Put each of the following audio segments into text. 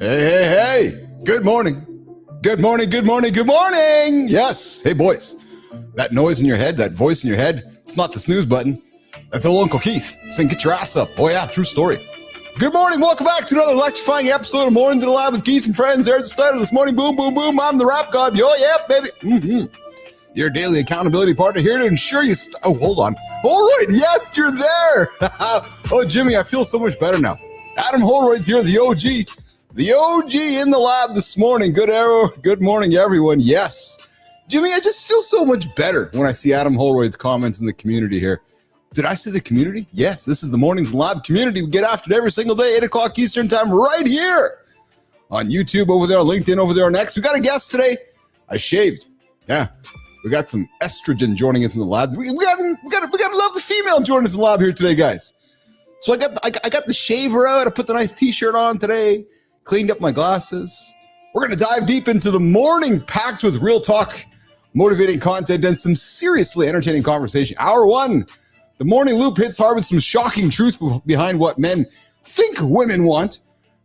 Hey. Good morning. Good morning. Yes. Hey, boys. That noise in your head, that voice in your head, it's not the snooze button. That's old Uncle Keith saying, get your ass up. Oh, yeah, true story. Good morning. Welcome back to another electrifying episode of Morning to the Lab with Keith and friends. There's the starter this morning. Boom, boom, boom. I'm the rap god. Yo, yeah, baby. Your daily accountability partner here to ensure you... oh, hold on. Holroyd, yes, you're there. Oh, Jimmy, I feel so much better now. Adam Holroyd's here, the OG. The OG in the lab this morning. Good morning, everyone. Yes. Jimmy, I just feel so much better when I see Adam Holroyd's comments in the community here. Did I say the community? Yes, this is the Mornings Lab community. We get after it every single day, 8 o'clock Eastern time, right here on YouTube, over there on LinkedIn, over there on X. We got a guest today. I shaved. Yeah. We got some estrogen joining us in the lab. We gotta love the female joining us in the lab here today, guys. So I got the shaver out. I put the nice t-shirt on today. Cleaned up my glasses. We're gonna dive deep into the morning, packed with real talk, motivating content, and some seriously entertaining conversation. Hour one, the morning loop hits hard with some shocking truth behind what men think women want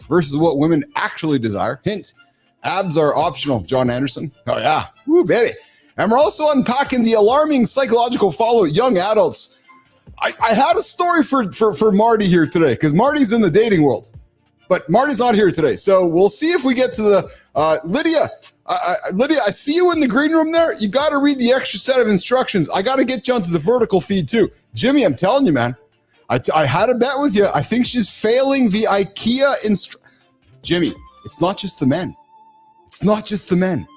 versus what women actually desire. Hint: abs are optional. Jon Andersen. Oh yeah, woo baby. And we're also unpacking the alarming psychological fallout young adults. I had a story for Marty here today because Marty's in the dating world, but Marty's not here today. So we'll see if we get to the Lydia. Lydia, I see you in the green room there. You got to read the extra set of instructions. I got to get you onto the vertical feed too. Jimmy, I'm telling you, man, I had a bet with you. I think she's failing the Ikea Jimmy, it's not just the men. It's not just the men.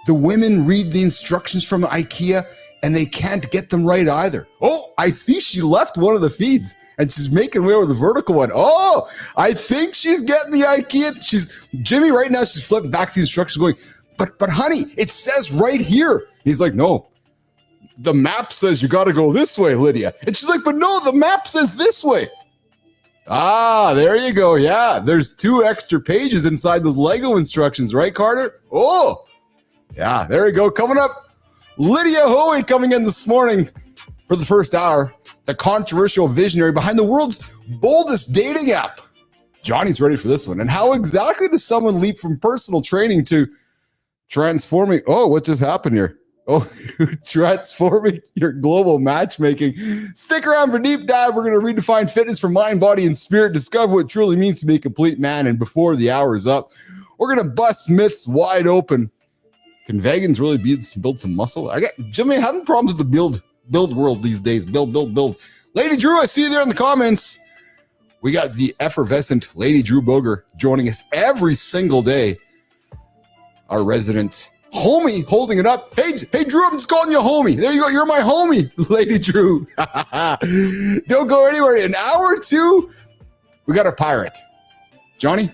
The women read the instructions from Ikea and they can't get them right either. Oh, I see she left one of the feeds and she's making way with the vertical one. Oh, I think she's getting the Ikea. Jimmy right now, she's flipping back the instructions going, but honey, it says right here. And he's like, no, the map says you got to go this way, Lydia. And she's like, but no, the map says this way. Ah, there you go. Yeah, there's 2 extra pages inside those Lego instructions, right, Carter? Oh, yeah, there you go. Coming up, Lydia Hoey coming in this morning for the first hour, the controversial visionary behind the world's boldest dating app. Johnny's ready for this one. And how exactly does someone leap from personal training to transforming? Oh, what just happened here? Oh, transforming your global matchmaking. Stick around for deep dive. We're going to redefine fitness for mind, body, and spirit. Discover what it truly means to be a complete man. And before the hour is up, we're going to bust myths wide open. Can vegans really build some muscle? Jimmy, having problems with the build world these days. Build. Lady Drew, I see you there in the comments. We got the effervescent Lady Drew Boger joining us every single day. Our resident homie holding it up. Hey, Drew, I'm just calling you a homie. There you go. You're my homie, Lady Drew. Don't go anywhere. In hour 2, we got a pirate. Johnny,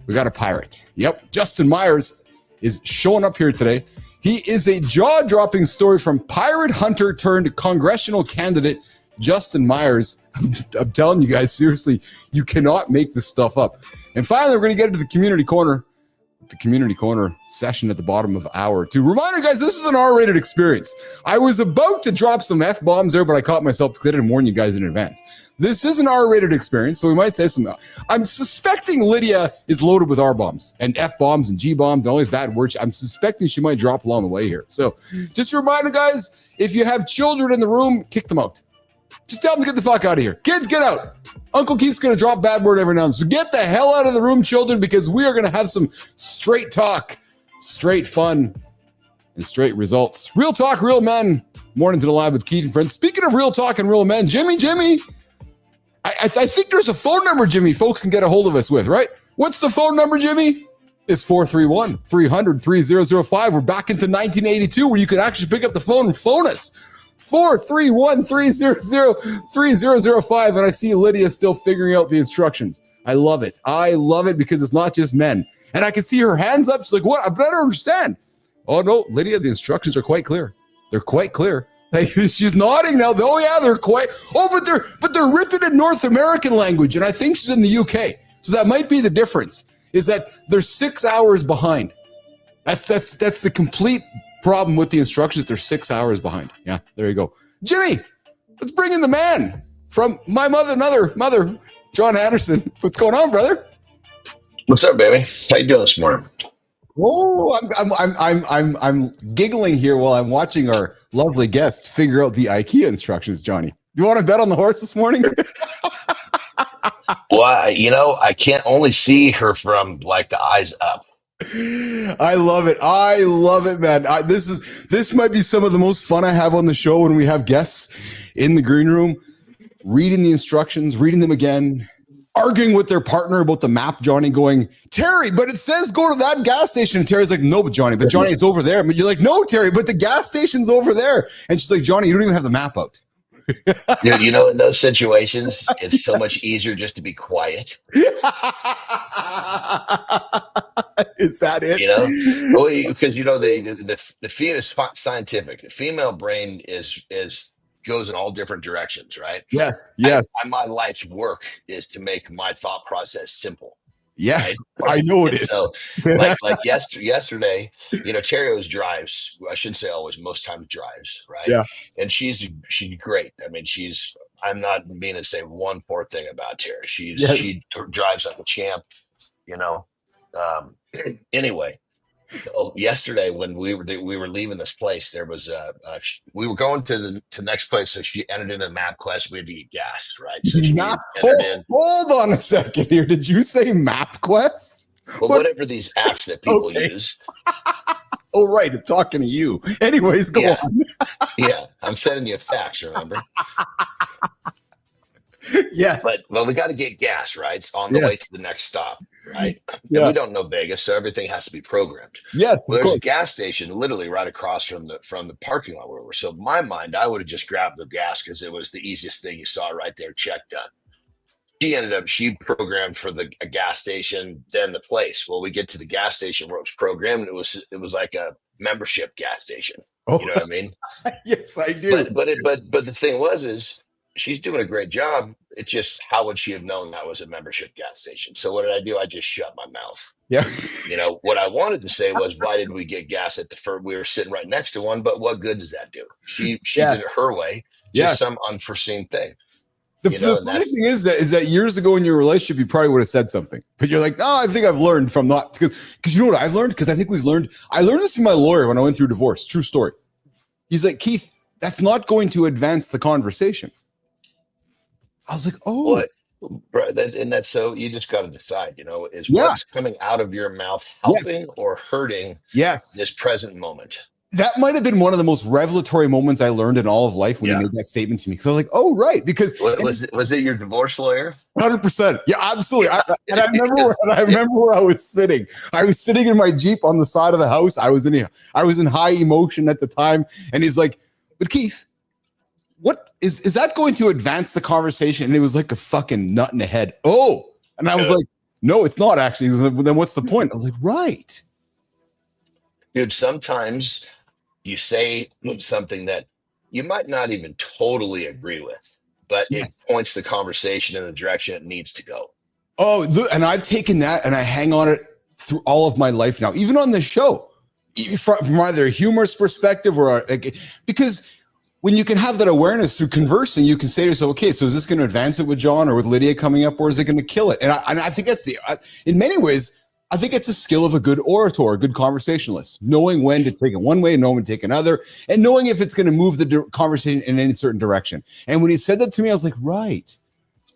we got a pirate. Yep, Justin Myers is showing up here today. He is a jaw-dropping story from pirate hunter turned congressional candidate Justin Myers. I'm telling you guys, seriously, you cannot make this stuff up. And finally, we're going to get into the community corner session at the bottom of hour 2. Reminder, guys, this is an R-rated experience. I was about to drop some F-bombs there, but I caught myself because I didn't warn you guys in advance. This is an R-rated experience, so we might say some... I'm suspecting Lydia is loaded with R-bombs and F-bombs and G-bombs and all these bad words. I'm suspecting she might drop along the way here. So just a reminder, guys, if you have children in the room, kick them out. Just tell them to get the fuck out of here. Kids, get out. Uncle Keith's going to drop bad word every now and then. So get the hell out of the room, children, because we are going to have some straight talk, straight fun, and straight results. Real talk, real men. Morning to the Lab with Keith and friends. Speaking of real talk and real men, Jimmy, I think there's a phone number, Jimmy, folks can get a hold of us with, right? What's the phone number, Jimmy? It's 431-300-3005. We're back into 1982 where you could actually pick up the phone and phone us. 431-300-3005. And I see Lydia still figuring out the instructions. I love it. Because it's not just men. And I can see her hands up. She's like, what? I better understand. Oh, no, Lydia, the instructions are quite clear. They're quite clear. Hey, she's nodding now. Oh, yeah, they're quite. Oh, but they're written in North American language. And I think she's in the UK. So that might be the difference, is that they're 6 hours behind. That's the complete problem with the instructions. They're 6 hours behind. Yeah, there you go. Jimmy, let's bring in the man from my mother, Jon Andersen. What's going on, brother? What's up, baby? How you doing this morning? Oh, I'm giggling here while I'm watching our lovely guest figure out the IKEA instructions, Johnny. You want to bet on the horse this morning? Well, I can't only see her from like the eyes up. I love it. I love it, man. This might be some of the most fun I have on the show when we have guests in the green room, reading the instructions, reading them again, arguing with their partner about the map. Johnny going, Terry, but it says go to that gas station. And Terry's like, no, but Johnny, it's over there. But you're like, no, Terry, but the gas station's over there. And she's like, Johnny, you don't even have the map out. Dude, in those situations, it's so much easier just to be quiet. Is that it? Well, because the female is scientific. The female brain is goes in all different directions, right? Yes. My life's work is to make my thought process simple. Yeah, right? I know it is. So, like yesterday, Terry always drives. I shouldn't say always. Most times drives, right? Yeah. And she's great. I mean, I'm not mean to say one poor thing about Terry. She drives like a champ. Anyway. Yesterday when we were leaving this place, there was we were going to the next place, so she entered in a map quest. We had to eat gas, right? So she entered in. Hold on a second here. Did you say map quest? Well, whatever these apps that people use. Oh, right. I'm talking to you. Anyways, go on. Yeah, I'm sending you facts. Remember? Yes. But we got to get gas, right? It's on the way to the next stop, right? Yeah. And we don't know Vegas, so everything has to be programmed. Yes. Well, there's a gas station literally right across from the parking lot where we were. So in my mind, I would have just grabbed the gas because it was the easiest thing you saw right there. Check done. She programmed for a gas station, then the place. Well, we get to the gas station where it was programmed. It was like a membership gas station. Oh. You know what I mean? Yes, I do. But the thing is she's doing a great job. It's just, how would she have known that was a membership gas station? So what did I do? I just shut my mouth. Yeah. What I wanted to say was, why did we get gas at the first? We were sitting right next to one, but what good does that do? She did it her way. Just some unforeseen thing. The funny thing is that years ago in your relationship, you probably would have said something, but you're like, I think I've learned from not, because you know what I've learned? Because I think I learned this from my lawyer when I went through divorce. True story. He's like, Keith, that's not going to advance the conversation. I was like, oh. And that's so you just got to decide, is what's coming out of your mouth helping or hurting this present moment? That might have been one of the most revelatory moments I learned in all of life when he made that statement to me. Because I was like, oh, right. Because was it your divorce lawyer? 100%. Yeah, absolutely. I remember where I was sitting. I was sitting in my Jeep on the side of the house. I was in high emotion at the time. And he's like, but Keith, what is that going to advance the conversation? And it was like a fucking nut in the head. Oh, and I was like, no, it's not actually. Like, then what's the point? I was like, right. Dude, sometimes you say something that you might not even totally agree with, but it points the conversation in the direction it needs to go. Oh, look, and I've taken that and I hang on it through all of my life now, even on this show, from either a humorous perspective or because when you can have that awareness through conversing, you can say to yourself, okay, so is this going to advance it with John or with Lydia coming up, or is it going to kill it? And I think that's in many ways, I think it's a skill of a good orator, a good conversationalist, knowing when to take it one way, knowing when to take another, and knowing if it's going to move the conversation in any certain direction. And when he said that to me, I was like, right.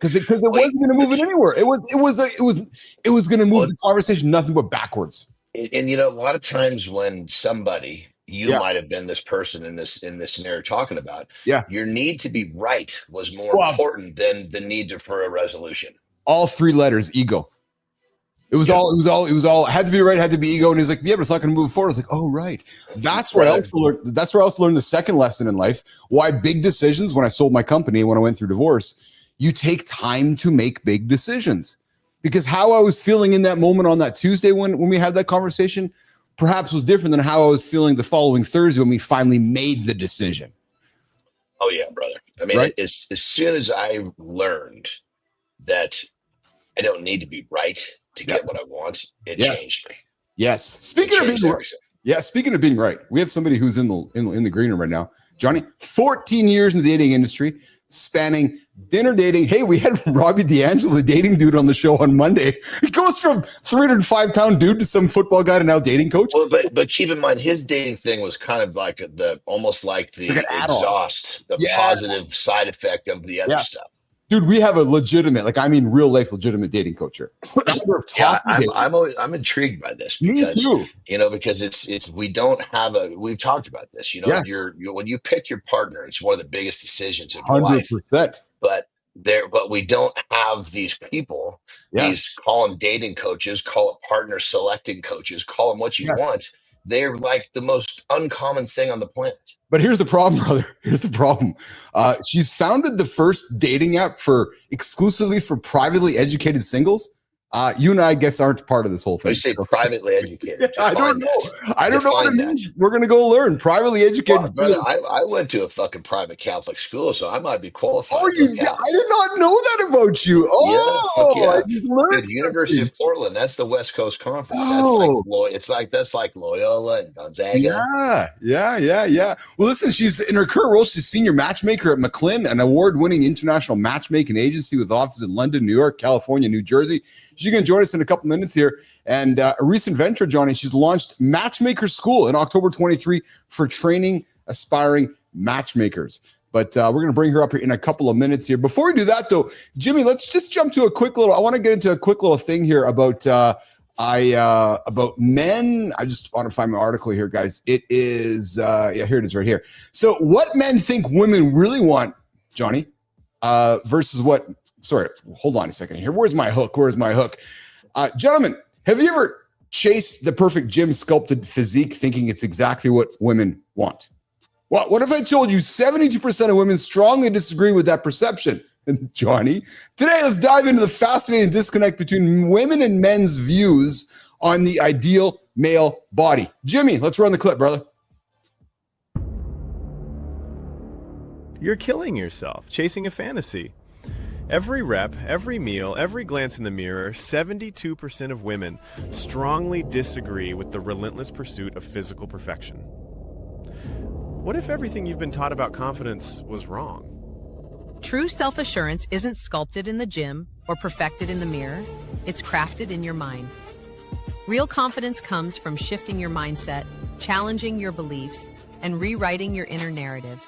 Because it wasn't going to move it anywhere. It was going to move the conversation nothing but backwards. And a lot of times when somebody, you might have been this person in this scenario talking about, your need to be right was more important than the need for a resolution. All three letters, ego. It was all had to be right, had to be ego. And he's like, yeah, but it's not going to move forward. I was like, oh, right. That's where I also learned the second lesson in life. Why big decisions, when I sold my company, when I went through divorce, you take time to make big decisions. Because how I was feeling in that moment on that Tuesday when we had that conversation, perhaps was different than how I was feeling the following Thursday when we finally made the decision. Oh, yeah, brother. I mean, as soon as I learned that I don't need to be right to get what I want, it changed me. Yes. Speaking of being right, we have somebody who's in the green room right now. Johnny, 14 years in the dating industry, spanning dinner dating. Hey, we had Robbie D'Angelo, the dating dude, on the show on Monday. He goes from 305-pound dude to some football guy to now dating coach. Well, but keep in mind, his dating thing was kind of like the almost like Like an the add-on. exhaust, the Yeah. positive side effect of the other Yes. stuff. Dude, we have a legitimate, like I mean, real life legitimate dating coach here. Yeah, I'm intrigued by this Me because too. because it's we don't have we've talked about this. Yes. You're when you pick your partner, it's one of the biggest decisions of your 100%. life. But we don't have these people, these call them dating coaches, call it partner selecting coaches, call them what you want. They're like the most uncommon thing on the planet. But here's the problem, brother. Here's the problem. She's founded the first dating app exclusively for privately educated singles. You and I guess aren't part of this whole thing. You say privately educated. I don't know. I don't know what it means. We're going to go learn. Privately educated. Well, brother, I went to a fucking private Catholic school, so I might be qualified. Oh, I did not know that about you. Oh, yeah. I just learned. Dude, University of Portland, that's the West Coast Conference. That's like Loyola and Gonzaga. Yeah. Well, listen, she's in her current role. She's senior matchmaker at McLean, an award-winning international matchmaking agency with offices in London, New York, California, New Jersey. She's going to join us in a couple minutes here. And a recent venture, Johnny, she's launched Matchmaker School in October 23 for training aspiring matchmakers. But we're going to bring her up here in a couple of minutes here. Before we do that, though, Jimmy, let's just jump to I want to get into a quick little thing here about men. I just want to find my article here, guys. It is, here it is right here. So what men think women really want, Johnny, versus what, sorry, hold on a second here. Where's my hook? Gentlemen, have you ever chased the perfect gym sculpted physique thinking it's exactly what women want? Well, what if I told you 72% of women strongly disagree with that perception? And Johnny, today let's dive into the fascinating disconnect between women and men's views on the ideal male body. Jimmy, let's run the clip, brother. You're killing yourself, chasing a fantasy. Every rep, every meal, every glance in the mirror, 72% of women strongly disagree with the relentless pursuit of physical perfection. What if everything you've been taught about confidence was wrong? True self-assurance isn't sculpted in the gym or perfected in the mirror. It's crafted in your mind. Real confidence comes from shifting your mindset, challenging your beliefs, and rewriting your inner narrative.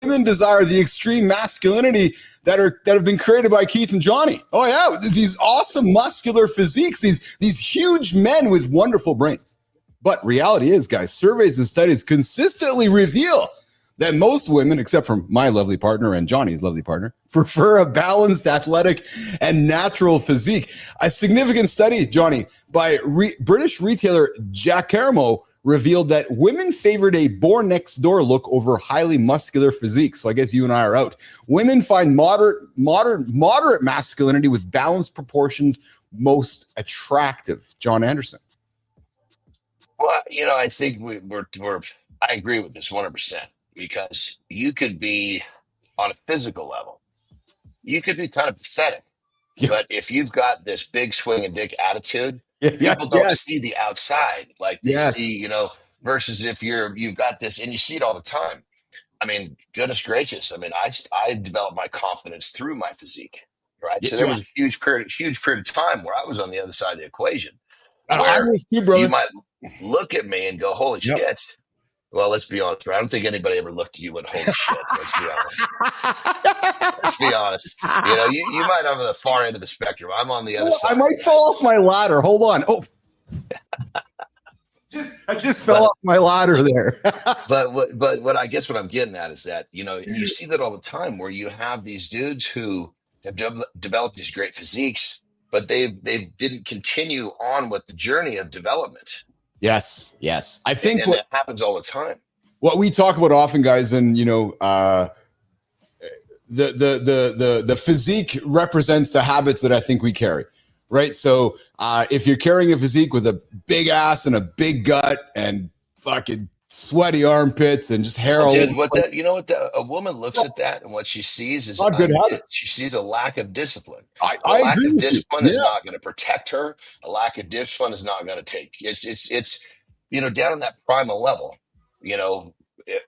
Women desire the extreme masculinity that have been created by Keith and Johnny. Oh yeah, these awesome muscular physiques, these huge men with wonderful brains. But reality is, guys, surveys and studies consistently reveal that most women, except for my lovely partner and Johnny's lovely partner, prefer a balanced, athletic, and natural physique. A significant study, Johnny, by British retailer Jack Caramo revealed that women favored a born-next-door look over highly muscular physique. So I guess you and I are out. Women find moderate masculinity with balanced proportions most attractive. Jon Andersen. Well, I think I agree with this 100% because you could be on a physical level, you could be kind of pathetic, but if you've got this big swinging dick attitude, people don't see the outside like they see, versus if you've got this, and you see it all the time. I mean, goodness gracious. I mean, I developed my confidence through my physique, right? So there was a huge period of time where I was on the other side of the equation. Where you might look at me and go, holy shit. Well, let's be honest. I don't think anybody ever looked at you and went, holy shit. Let's be honest. Let's be honest. You might have the far end of the spectrum. I'm on the other side. I might fall off my ladder. Hold on. Oh, I just fell off my ladder there. But what I guess what I'm getting at is that, you see that all the time where you have these dudes who have developed these great physiques, but they didn't continue on with the journey of development. Yes. I think and that happens all the time. What we talk about often, guys, and the physique represents the habits that I think we carry, right? So if you're carrying a physique with a big ass and a big gut and fucking sweaty armpits and just hair. Dude, a woman looks at that and what she sees is not good habits. She sees a lack of discipline. I lack agree of discipline is not going to protect her. A lack of discipline is not going to take. It's down in that primal level.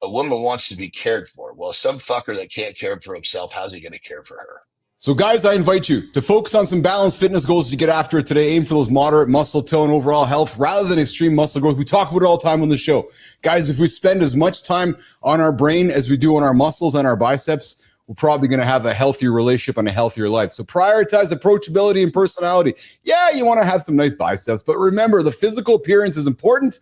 a woman wants to be cared for. Well, some fucker that can't care for himself, how's he going to care for her? So guys, I invite you to focus on some balanced fitness goals to get after it today. Aim for those moderate muscle tone, overall health, rather than extreme muscle growth. We talk about it all the time on the show. Guys, if we spend as much time on our brain as we do on our muscles and our biceps, we're probably going to have a healthier relationship and a healthier life. So prioritize approachability and personality. Yeah, you want to have some nice biceps, but remember, the physical appearance is important,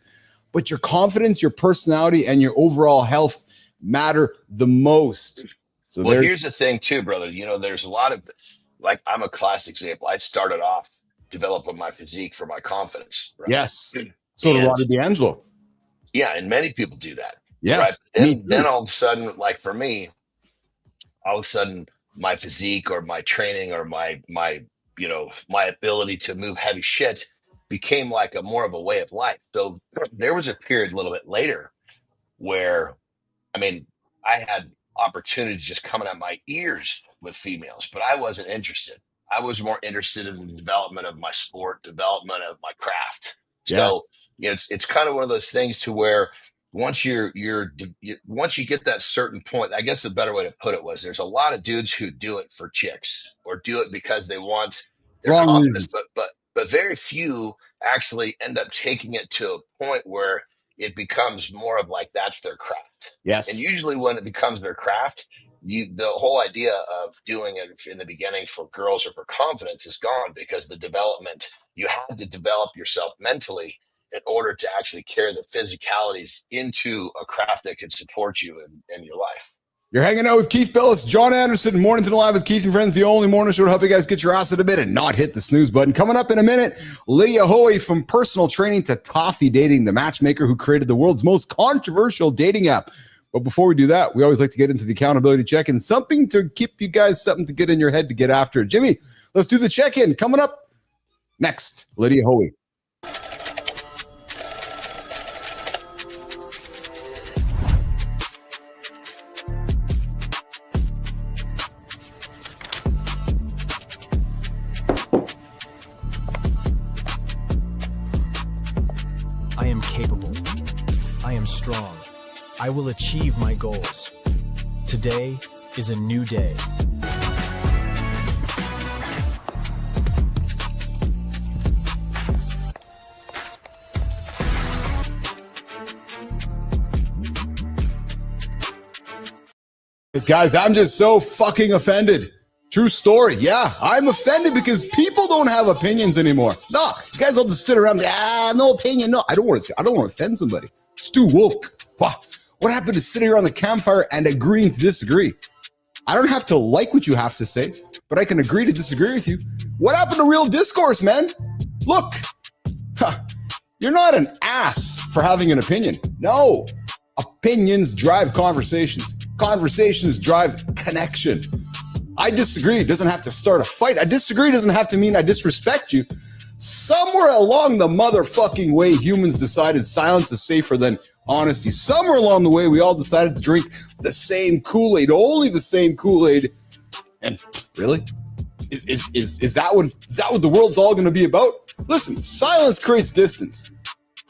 but your confidence, your personality, and your overall health matter the most. So well, here's the thing too, brother. You know, there's a lot of, like, I'm a classic example. I started off developing my physique for my confidence. Right? Yes. So did Roddy D'Angelo. Yeah, and many people do that. Yes. Right? And then all of a sudden, like for me, all of a sudden my physique or my training or my ability to move heavy shit became like a more of a way of life. So there was a period a little bit later where, I mean, I had opportunities just coming at my ears with females, but I wasn't interested. I was more interested in the development of my sport, development of my craft. So it's kind of one of those things to where once once you get that certain point, I guess the better way to put it was there's a lot of dudes who do it for chicks or do it because they want their confidence, but very few actually end up taking it to a point where it becomes more of like that's their craft. Yes. And usually when it becomes their craft, the whole idea of doing it in the beginning for girls or for confidence is gone, because the development, you had to develop yourself mentally in order to actually carry the physicalities into a craft that could support you in your life. You're hanging out with Keith Billis, Jon Andersen, Mornington Live with Keith and Friends, the only morning show to help you guys get your ass out of bed and not hit the snooze button. Coming up in a minute, Lydia Hoey, from personal training to Toffee dating, the matchmaker who created the world's most controversial dating app. But before we do that, we always like to get into the accountability check-in, something to keep you guys, something to get in your head to get after it. Jimmy, let's do the check-in. Coming up next, Lydia Hoey. I am capable. I am strong. I will achieve my goals. Today is a new day. Guys, I'm just so fucking offended. True story. Yeah, I'm offended because people don't have opinions anymore. No, you guys all just sit around. No opinion. No, I don't want to offend somebody. It's too woke. What happened to sitting around the campfire and agreeing to disagree? I don't have to like what you have to say, but I can agree to disagree with you. What happened to real discourse, man? Look, you're not an ass for having an opinion. No, opinions drive conversations. Conversations drive connection. I disagree. It doesn't have to start a fight. I disagree doesn't have to mean I disrespect you. Somewhere along the motherfucking way, humans decided silence is safer than honesty. Somewhere along the way, we all decided to drink the same Kool-Aid, only the same Kool-Aid. And really? Is that what the world's all going to be about? Listen, silence creates distance,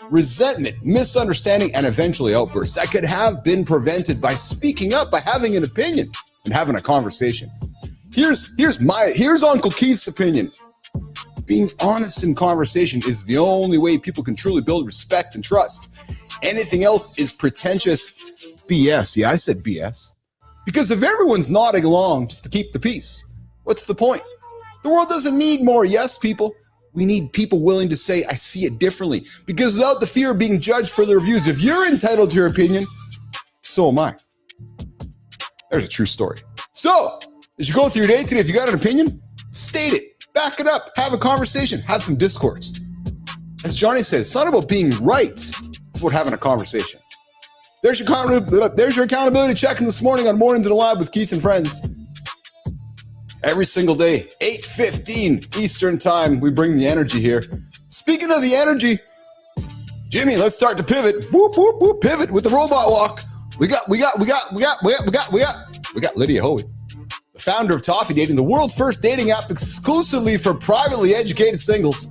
resentment, misunderstanding, and eventually outbursts that could have been prevented by speaking up, by having an opinion and having a conversation. Here's Uncle Keith's opinion. Being honest in conversation is the only way people can truly build respect and trust. Anything else is pretentious BS. Yeah, I said BS. Because if everyone's nodding along just to keep the peace, what's the point? The world doesn't need more yes people. We need people willing to say, I see it differently. Because without the fear of being judged for their views, if you're entitled to your opinion, so am I. There's a true story. So, as you go through your day today, if you got an opinion, state it. Back it up. Have a conversation. Have some discourse. As Johnny said, it's not about being right. It's about having a conversation. There's your accountability check-in this morning on Mornington Live with Keith and Friends. Every single day, 8:15 Eastern Time, we bring the energy here. Speaking of the energy, Jimmy, let's start to pivot. Whoop, whoop, whoop, pivot with the robot walk. We got Lydia Hoey, the founder of Toffee Dating, the world's first dating app exclusively for privately educated singles.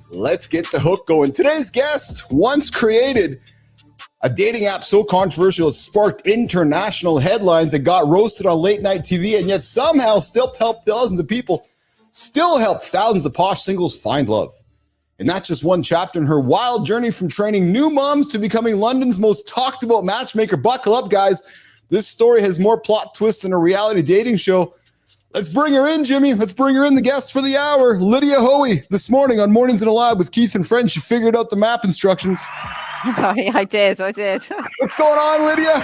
Let's get the hook going. Today's guest once created A dating app so controversial it sparked international headlines and got roasted on late night TV, and yet somehow still helped thousands of people, still helped thousands of posh singles find love. And that's just one chapter in her wild journey from training new moms to becoming London's most talked about matchmaker. Buckle up, guys. This story has more plot twists than a reality dating show. Let's bring her in, Jimmy. Let's bring her in, the guest for the hour, Lydia Hoey. This morning on Mornings in a Lab with Keith and Friends, she figured out the map instructions. I did. What's going on, Lydia?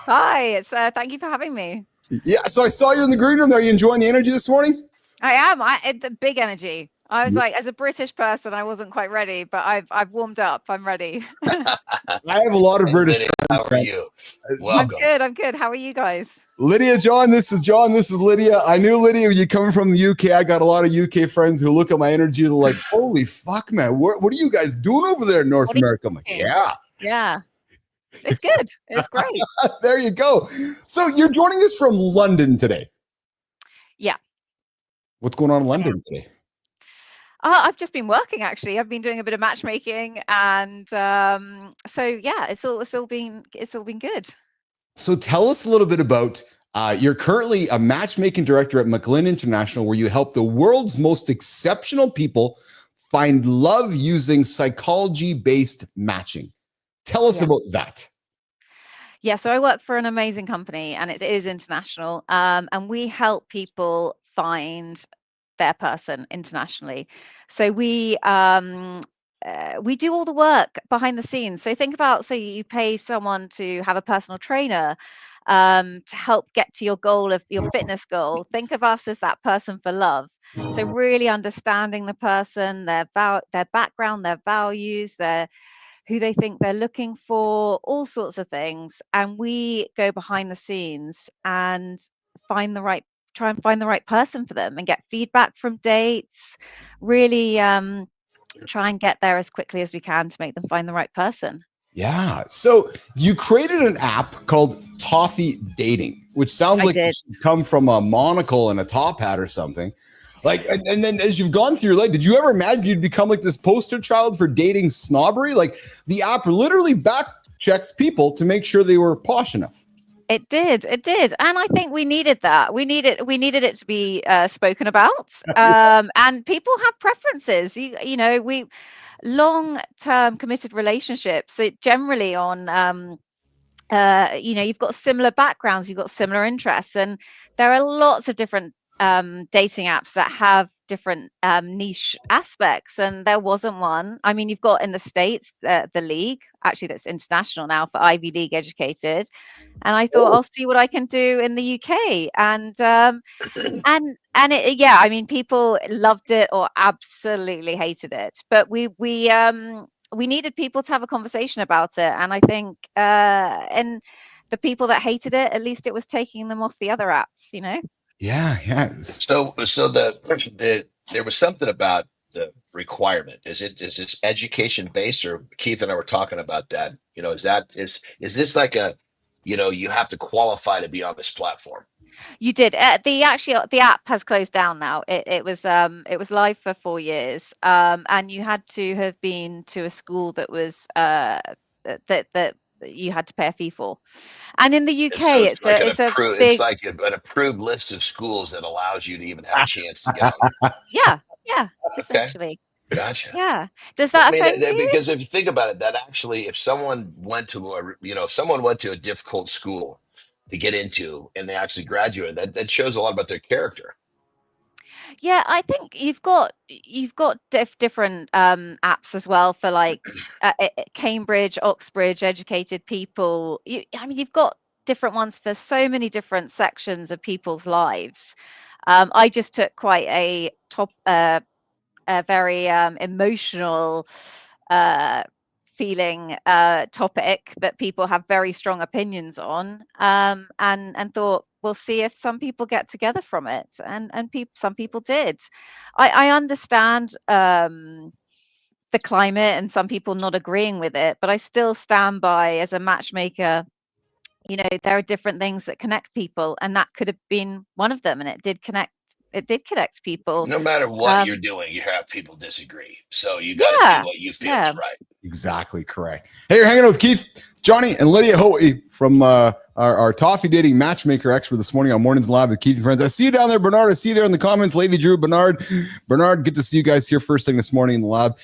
Hi, it's thank you for having me. Yeah, so I saw you in the green room there. Are you enjoying the energy this morning? I am. The big energy. I was like, as a British person, I wasn't quite ready, but I've warmed up. I'm ready. I have a lot of British Lydia, friends. how are you? Welcome. I'm good. How are you guys? Lydia, John, this is Lydia. I knew Lydia, you coming from the UK. I got a lot of UK friends who look at my energy and they're like, holy fuck, man, what are you guys doing over there in North America? I'm like, Yeah. It's good. It's great. There you go. So you're joining us from London today. Yeah. What's going on in London today? I've just been working, actually. I've been doing a bit of matchmaking, and so yeah, it's all been good. So tell us a little bit about, you're currently a matchmaking director at Macmillan International, where you help the world's most exceptional people find love using psychology-based matching. Tell us about that. Yeah, so I work for an amazing company, and it is international, and we help people find their person internationally. So we do all the work behind the scenes. So think about, so you pay someone to have a personal trainer to help get to your goal of your fitness goal. Think of us as that person for love. So really understanding the person, their background, their values, who they think they're looking for, all sorts of things. And we go behind the scenes and try and find the right person for them and get feedback from dates, really try and get there as quickly as we can to make them find the right person. Yeah. So you created an app called Toffee Dating, which sounds like it should come from a monocle and a top hat or something. Like, and then as you've gone through your life, did you ever imagine you'd become like this poster child for dating snobbery? Like the app literally back checks people to make sure they were posh enough. It did, and I think we needed that. We needed it to be spoken about, and people have preferences. You know, we long-term committed relationships. It generally on, you know, you've got similar backgrounds, you've got similar interests, and there are lots of different dating apps that have different niche aspects, and there wasn't one. I mean, you've got in the States the league, actually, that's international now for Ivy League educated, and I thought I'll see what I can do in the UK, and it, yeah, I mean, people loved it or absolutely hated it, but we needed people to have a conversation about it, and I think and the people that hated it, at least it was taking them off the other apps, you know. Yeah. So there was something about the requirement. Is this education based, or Keith and I were talking about that? You know, is this like a, you know, you have to qualify to be on this platform? You did. The app has closed down now. It was live for 4 years, and you had to have been to a school that was that you had to pay a fee for. And in the UK, it's like an approved list of schools that allows you to even have a chance to get on. Yeah, Okay. essentially. Gotcha. Yeah. Does that offend you? Because if you think about it, that actually, if someone went to a difficult school to get into and they actually graduated, that shows a lot about their character. Yeah, I think you've got different apps as well for like Cambridge, Oxbridge educated people. I mean, you've got different ones for so many different sections of people's lives. I just took quite a very emotional feeling topic that people have very strong opinions on, and thought, we'll see if some people get together from it, and some people did. I understand the climate and some people not agreeing with it, but I still stand by, as a matchmaker, you know, there are different things that connect people, and that could have been one of them, and it did connect people. No matter what you're doing, you have people disagree, so you got to do what you feel is right. Exactly correct. Hey, you're hanging out with Keith. Johnny and Lydia Hoey from our Toffee dating matchmaker expert this morning on Mornings Live with Keith and Friends. I see you down there, Bernard. I see you there in the comments. Lady Drew, Bernard, good to see you guys here first thing this morning in the lab.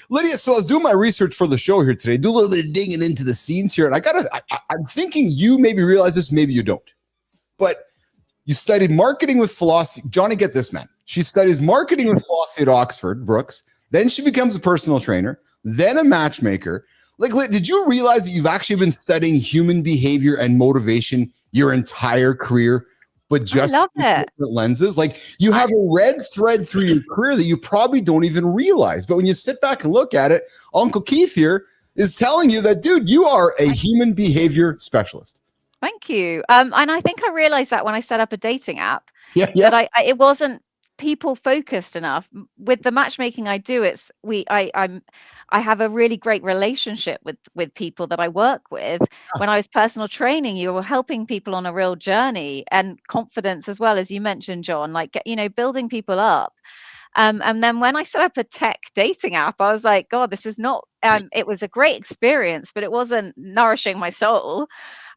Lydia, so I was doing my research for the show here today, do a little bit of digging into the scenes here, and I'm thinking you maybe realize this, maybe you don't. But you studied marketing with philosophy. Johnny, get this, man. She studies marketing with philosophy at Oxford, Brooks. Then she becomes a personal trainer, then a matchmaker. Like, did you realize that you've actually been studying human behavior and motivation your entire career, but just different lenses? Like, you have a red thread through your career that you probably don't even realize. But when you sit back and look at it, Uncle Keith here is telling you that, dude, you are a human behavior specialist. Thank you. And I think I realized that when I set up a dating app, that it wasn't people focused enough. With the matchmaking I do, I have a really great relationship with people that I work with. When I was personal training, you were helping people on a real journey, and confidence as well, as you mentioned, John, like, building people up. And then when I set up a tech dating app, I was like, God, this is not, it was a great experience, but it wasn't nourishing my soul,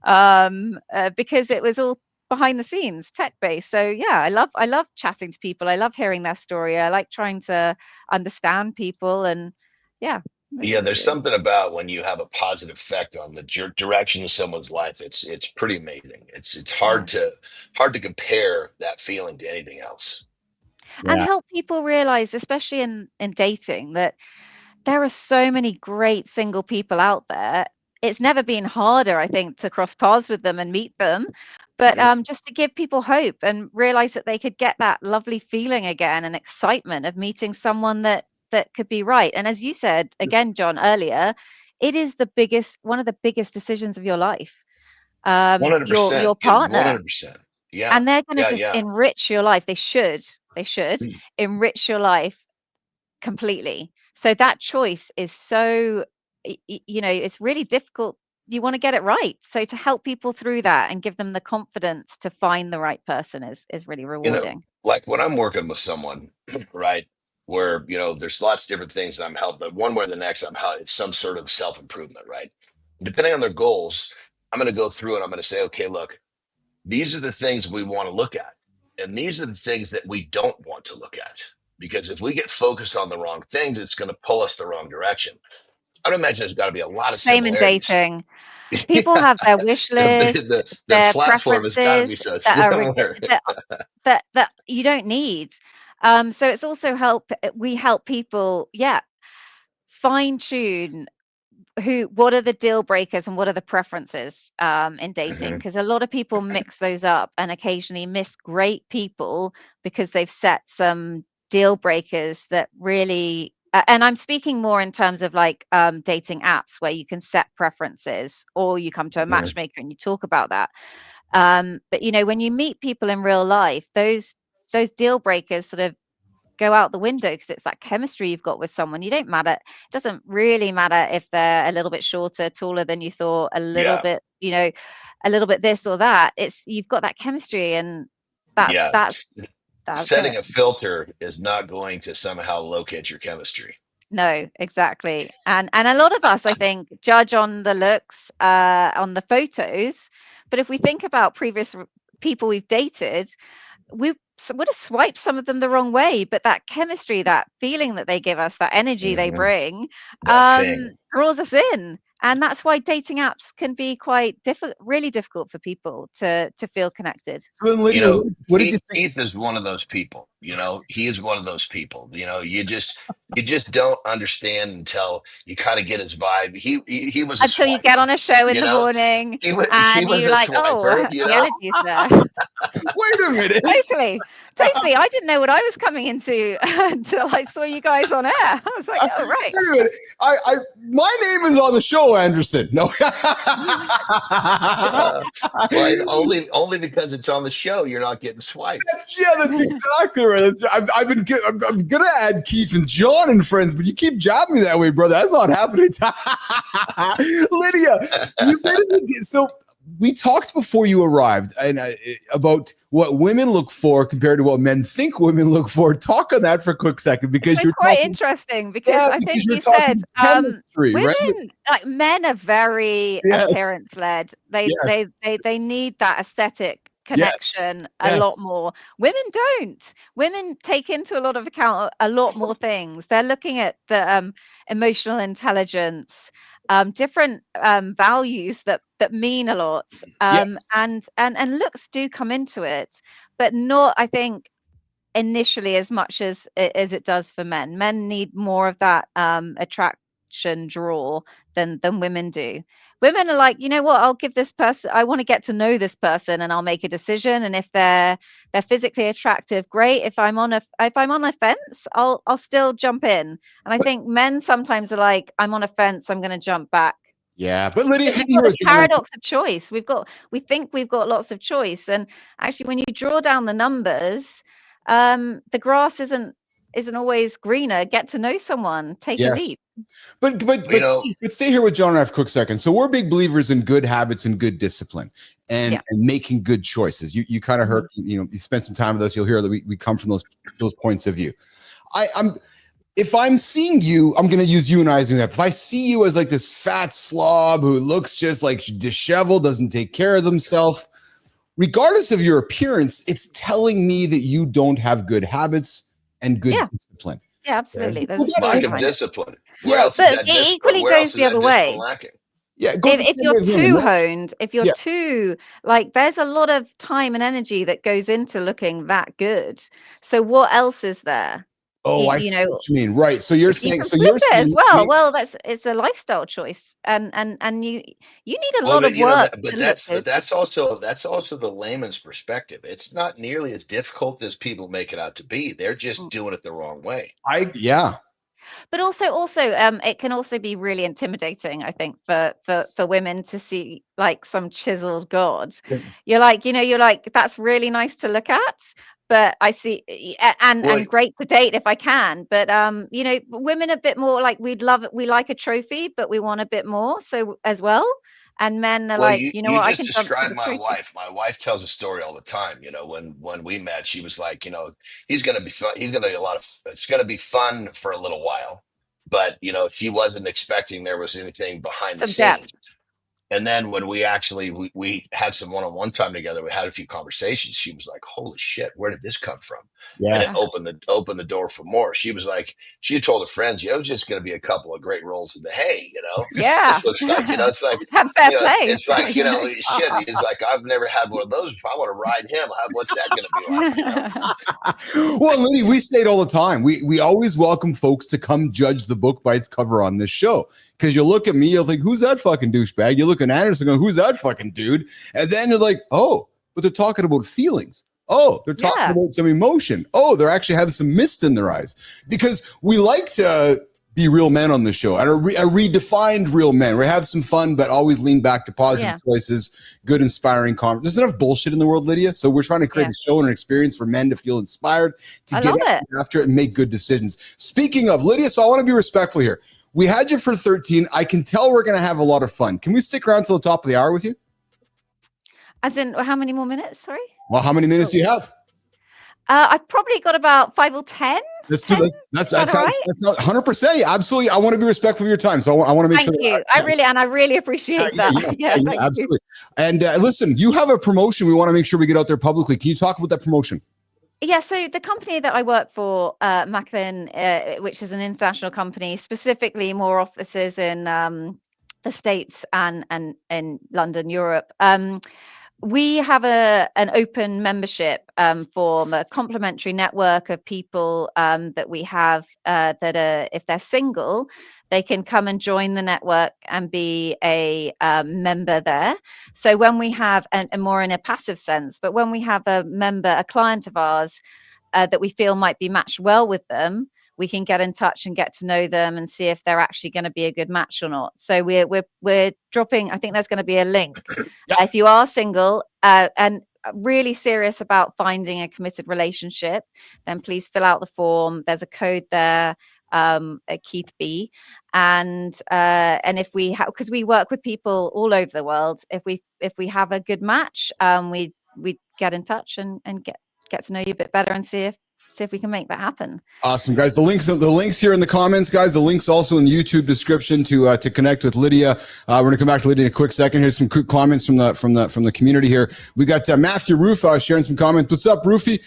because it was all behind the scenes, tech based. So yeah, I love chatting to people. I love hearing their story. I like trying to understand people, and there's something about when you have a positive effect on the direction of someone's life. It's pretty amazing. It's hard to compare that feeling to anything else. And help people realize, especially in dating, that there are so many great single people out there. It's never been harder, I think, to cross paths with them and meet them. But just to give people hope and realize that they could get that lovely feeling again and excitement of meeting someone that could be right. And as you said, again, John, earlier, it is one of the biggest decisions of your life. 100%. Your partner. 100%. Yeah. And they're going to just enrich your life. They should enrich your life completely. So that choice is so, it's really difficult. You want to get it right. So to help people through that and give them the confidence to find the right person is really rewarding. Like when I'm working with someone, right, where, there's lots of different things that I'm helping, but one way or the next, it's some sort of self-improvement, right? Depending on their goals, I'm going to go through and I'm going to say, okay, look, these are the things we want to look at. And these are the things that we don't want to look at. Because if we get focused on the wrong things, it's going to pull us the wrong direction. I would imagine there's got to be a lot of similarities. Same in dating. People have their wish list, their platform has got to be so similar. that you don't need. So it's also we help people, fine tune what are the deal breakers and what are the preferences in dating, because a lot of people mix those up and occasionally miss great people because they've set some deal breakers that really and I'm speaking more in terms of like dating apps where you can set preferences, or you come to a matchmaker and you talk about that. But when you meet people in real life, those deal breakers sort of go out the window, because it's that chemistry you've got with someone. It doesn't really matter if they're a little bit shorter, taller than you thought, a little bit, a little bit this or that. You've got that chemistry, and that's setting a filter is not going to somehow locate your chemistry. No, exactly. And a lot of us, I think, judge on the looks, on the photos. But if we think about previous people we've dated, we would have swiped some of them the wrong way, but that chemistry, that feeling that they give us, that energy they bring, draws us in. And that's why dating apps can be quite really difficult for people to feel connected. Lydia, what did you think? Keith is one of those people. He is one of those people. You just don't understand until you kind of get his vibe. He was until you get on a show in the morning, and you're like, swiper, the energy's there. Wait a minute. Totally. I didn't know what I was coming into until I saw you guys on air. I was like, oh, right. Wait a minute. My name is on the show, Andersen. No. Only because it's on the show, you're not getting swiped. That's exactly right. I'm gonna add Keith and John and friends, but you keep jabbing me that way, brother. That's not happening. Lydia, so we talked before you arrived and about what women look for compared to what men think women look for. Talk on that for a quick second, because you're quite talking, interesting, because I think you're you said chemistry, right? women, like men, are very Yes. appearance led. They need that aesthetic connection a lot more. Women don't. Women take into a lot of account a lot more things. They're looking at the emotional intelligence, different values that mean a lot, and looks do come into it, but not, I think, initially as much as it does for men. Men need more of that attraction draw than women do. Women are like, you know what, I'll give this person, I want to get to know this person, and I'll make a decision. And if they're physically attractive, great. If I'm on a fence, I'll still jump in. And I think men sometimes are like, I'm on a fence, I'm going to jump back. Yeah, but Lydia, We've got this paradox of choice. We think we've got lots of choice, and actually, when you draw down the numbers, the grass isn't always greener. Get to know someone, take a leap. But stay here with John and I for a quick second. So we're big believers in good habits and good discipline, and making good choices. You kind of heard, you spent some time with us. You'll hear that we come from those points of view. If I'm seeing you, I'm going to use you and I as an example. If I see you as like this fat slob who looks just like disheveled, doesn't take care of themselves, regardless of your appearance, it's telling me that you don't have good habits and good discipline. Yeah, absolutely. There's a lack of discipline. But it equally goes the other way. Yeah, if you're too honed, if you're too, like, there's a lot of time and energy that goes into looking that good. So what else is there? Oh, I see what you mean. Right. So you're saying, as well. Well, it's a lifestyle choice, and you need a lot of work. But that's also the layman's perspective. It's not nearly as difficult as people make it out to be. They're just doing it the wrong way. But also, it can also be really intimidating, I think, for women to see like some chiseled god. You're like, that's really nice to look at. But I see, and great to date if I can. But women are a bit more like, we like a trophy, but we want a bit more. So as well, and men are like, you what, I just can described my wife. My wife tells a story all the time. When we met, she was like, he's going to be fun. He's going to be it's going to be fun for a little while, but she wasn't expecting there was anything behind the scenes. And then when we actually we had some one-on-one time together, we had a few conversations. She was like, "Holy shit, where did this come from?" And it opened the door for more. She was like, she had told her friends, "It was just going to be a couple of great rolls of the hay." Yeah. This looks like, it's like, it's like, shit. He's like, "I've never had one of those. If I want to ride him, what's that going to be like?" Well, Lydia, we say it all the time. We always welcome folks to come judge the book by its cover on this show. Because you'll look at me, you'll think, who's that fucking douchebag? You look at Andersen, go, who's that fucking dude? And then you're like, oh, but they're talking about feelings. Oh, they're talking about some emotion. Oh, they're actually having some mist in their eyes. Because we like to be real men on the show, and a redefined real men. We have some fun, but always lean back to positive choices, good, inspiring conversation. There's enough bullshit in the world, Lydia. So we're trying to create a show and an experience for men to feel inspired, to get after it and make good decisions. Speaking of, Lydia, so I want to be respectful here. We had you for 13. I can tell we're going to have a lot of fun. Can we stick around till the top of the hour with you? As in, how many more minutes? Sorry. Well, how many minutes do you have? I've probably got about 5 or 10. That's not 100%. Yeah, absolutely. I want to be respectful of your time, so I want to make sure. Thank you. I really appreciate that. Yeah, absolutely. And listen, you have a promotion. We want to make sure we get out there publicly. Can you talk about that promotion? Yeah, so the company that I work for, Macklin, which is an international company, specifically more offices in the States and in London, Europe. We have an open membership form, a complimentary network of people that we have that are, if they're single, they can come and join the network and be a member there. So when we have, and more in a passive sense, but when we have a member, a client of ours that we feel might be matched well with them, we can get in touch and get to know them and see if they're actually going to be a good match or not. So we're dropping, I think there's going to be a link. If you are single, and really serious about finding a committed relationship, then please fill out the form. There's a code there, Keith B. And if we have, because we work with people all over the world, if we have a good match, we get in touch and get to know you a bit better and see if we can make that happen. Awesome, guys. The links here in the comments, guys. The links also in the YouTube description to connect with Lydia. We're gonna come back to Lydia in a quick second. Here's some quick comments from the community here. We got Matthew Roof sharing some comments. What's up, Roofy?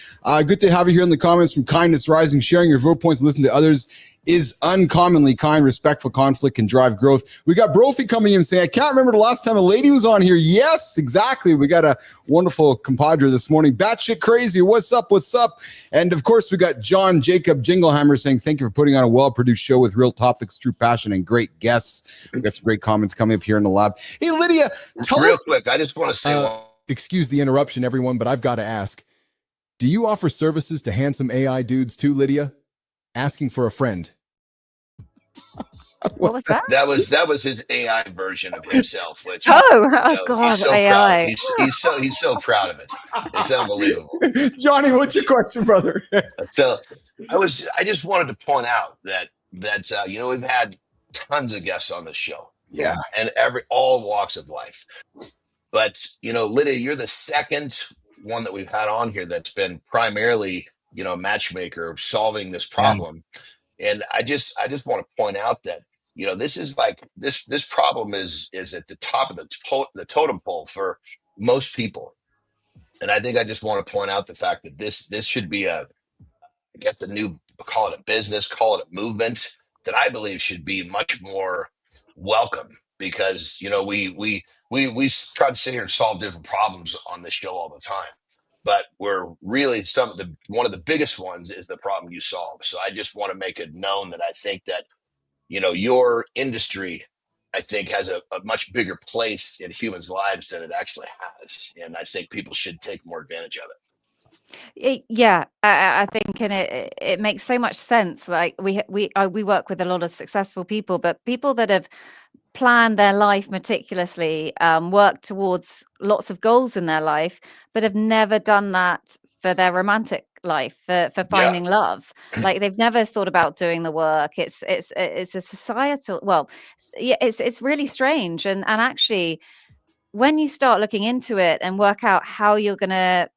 Good to have you here in the comments from Kindness Rising. Sharing your vote points and listening to others is uncommonly kind. Respectful conflict can drive growth. We got Brophy coming in saying, I can't remember the last time a lady was on here. Yes, exactly. We got a wonderful compadre this morning. Batshit crazy. What's up? What's up? And of course, we got John Jacob Jinglehammer saying, thank you for putting on a well-produced show with real topics, true passion, and great guests. We got some great comments coming up here in the lab. Hey, Lydia, tell us. Real quick, I just want to say excuse the interruption, everyone, but I've got to ask, do you offer services to handsome AI dudes too, Lydia? Asking for a friend. What was that? That was his AI version of himself, which God, he's so AI. proud. He's so proud of it. It's unbelievable. Johnny, what's your question, brother? So I just wanted to point out that we've had tons of guests on this show. Yeah. And all walks of life. But Lydia, you're the second one that we've had on here that's been primarily, matchmaker solving this problem. And I just want to point out that, this is like this problem is at the top of the totem pole for most people. And I think I just want to point out the fact that this should be a new, call it a business, call it a movement that I believe should be much more welcome, because, we try to sit here and solve different problems on this show all the time. But we're really one of the biggest ones is the problem you solve. So I just want to make it known that I think that, your industry, I think, has a much bigger place in humans' lives than it actually has. And I think people should take more advantage of it. Yeah, I think, and it makes so much sense. Like we work with a lot of successful people, but people that have planned their life meticulously, worked towards lots of goals in their life, but have never done that for their romantic life, for finding love. Like they've never thought about doing the work. It's a societal. Well, yeah, it's really strange. And actually, when you start looking into it and work out how you're going to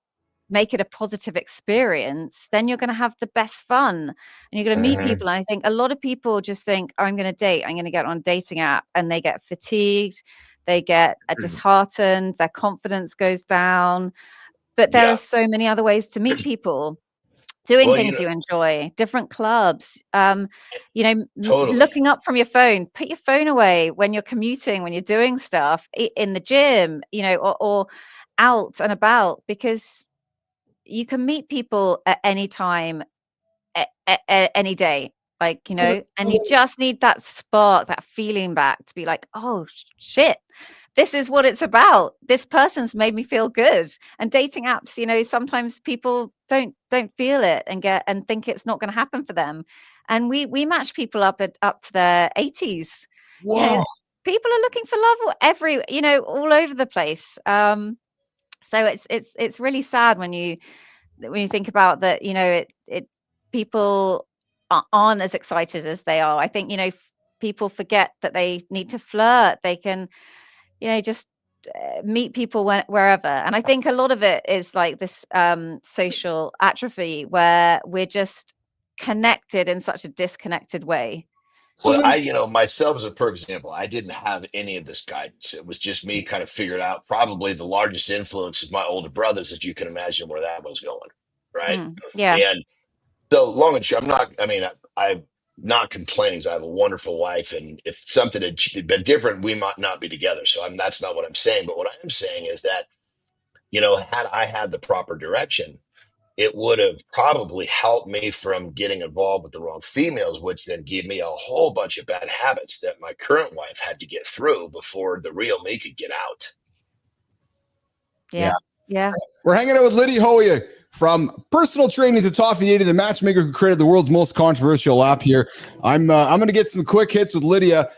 make it a positive experience, then you're going to have the best fun and you're going to meet people. And I think a lot of people just think, oh, I'm going to date, I'm going to get on a dating app, and they get fatigued, they get disheartened, their confidence goes down. But there are so many other ways to meet people, doing things you enjoy, different clubs, Totally. looking up from your phone. Put your phone away when you're commuting, when you're doing stuff in the gym, or out and about, because you can meet people at any time, any day, and you just need that spark, that feeling back to be like, oh shit, this is what it's about. This person's made me feel good. And dating apps, sometimes people don't feel it and think it's not going to happen for them. And we match people up to their 80s. Wow. People are looking for love all over the place. So it's really sad when you think about that. People aren't as excited as they are. I think people forget that they need to flirt. They can just meet people wherever. And I think a lot of it is like this social atrophy, where we're just connected in such a disconnected way. Well, myself as a perfect example, I didn't have any of this guidance. It was just me kind of figured out. Probably the largest influence is my older brothers, as you can imagine where that was going, right? Yeah. And so long and short, I'm not complaining, 'cause I have a wonderful wife, and if something had been different, we might not be together. So that's not what I'm saying. But what I am saying is that, had I had the proper direction, it would have probably helped me from getting involved with the wrong females, which then gave me a whole bunch of bad habits that my current wife had to get through before the real me could get out. Yeah. We're hanging out with Lydia Hoey, from personal training to Toffee dating, the matchmaker who created the world's most controversial app here. I'm going to get some quick hits with Lydia.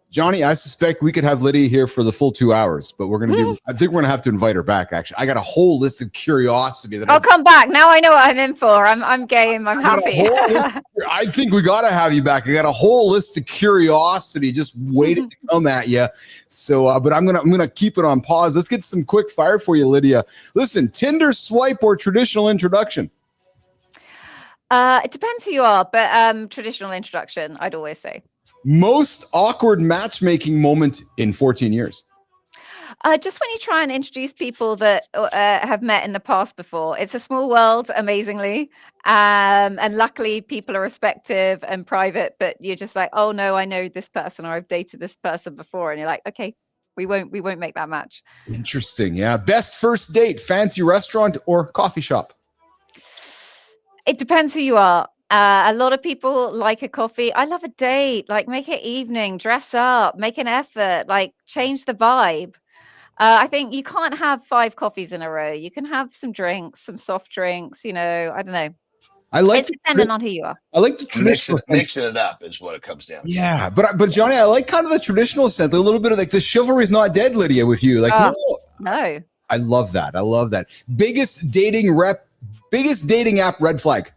Johnny, I suspect we could have Lydia here for the full 2 hours, but I think we're gonna have to invite her back. Actually, I got a whole list of curiosity that I'll come back. Now I know what I'm in for. I'm game. I'm happy. I think we got to have you back. I got a whole list of curiosity just waiting to come at you. So, but I'm gonna keep it on pause. Let's get some quick fire for you, Lydia. Listen, Tinder swipe or traditional introduction? It depends who you are, but traditional introduction, I'd always say. Most awkward matchmaking moment in 14 years? Just when you try and introduce people that have met in the past before. It's a small world, amazingly. And luckily people are respectful and private, but you're just like, oh no, I know this person, or I've dated this person before. And you're like, okay, we won't make that match. Interesting. Yeah. Best first date, fancy restaurant or coffee shop? It depends who you are. A lot of people like a coffee. I love a date. Like, make it evening, dress up, make an effort, like change the vibe. I think you can't have 5 coffees in a row. You can have some drinks, some soft drinks, I don't know. It's dependent on who you are. I like the traditional mixing it up is what it comes down to. Yeah, but Johnny, I like kind of the traditional sense, a little bit of like the chivalry's not dead, Lydia, with you. Like, no. I love that. Biggest dating app red flag?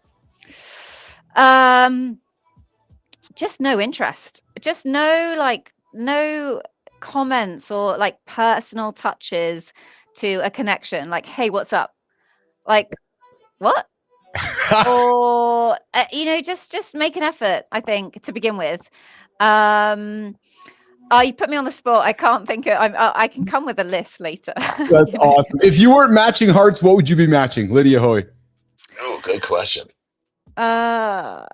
Just no interest. Just no comments or like personal touches to a connection. Like, hey, what's up? Like, what? Or just make an effort, I think, to begin with. You put me on the spot. I can't think of. I can come with a list later. That's awesome. If you weren't matching hearts, what would you be matching, Lydia Hoey? Oh, good question. Oh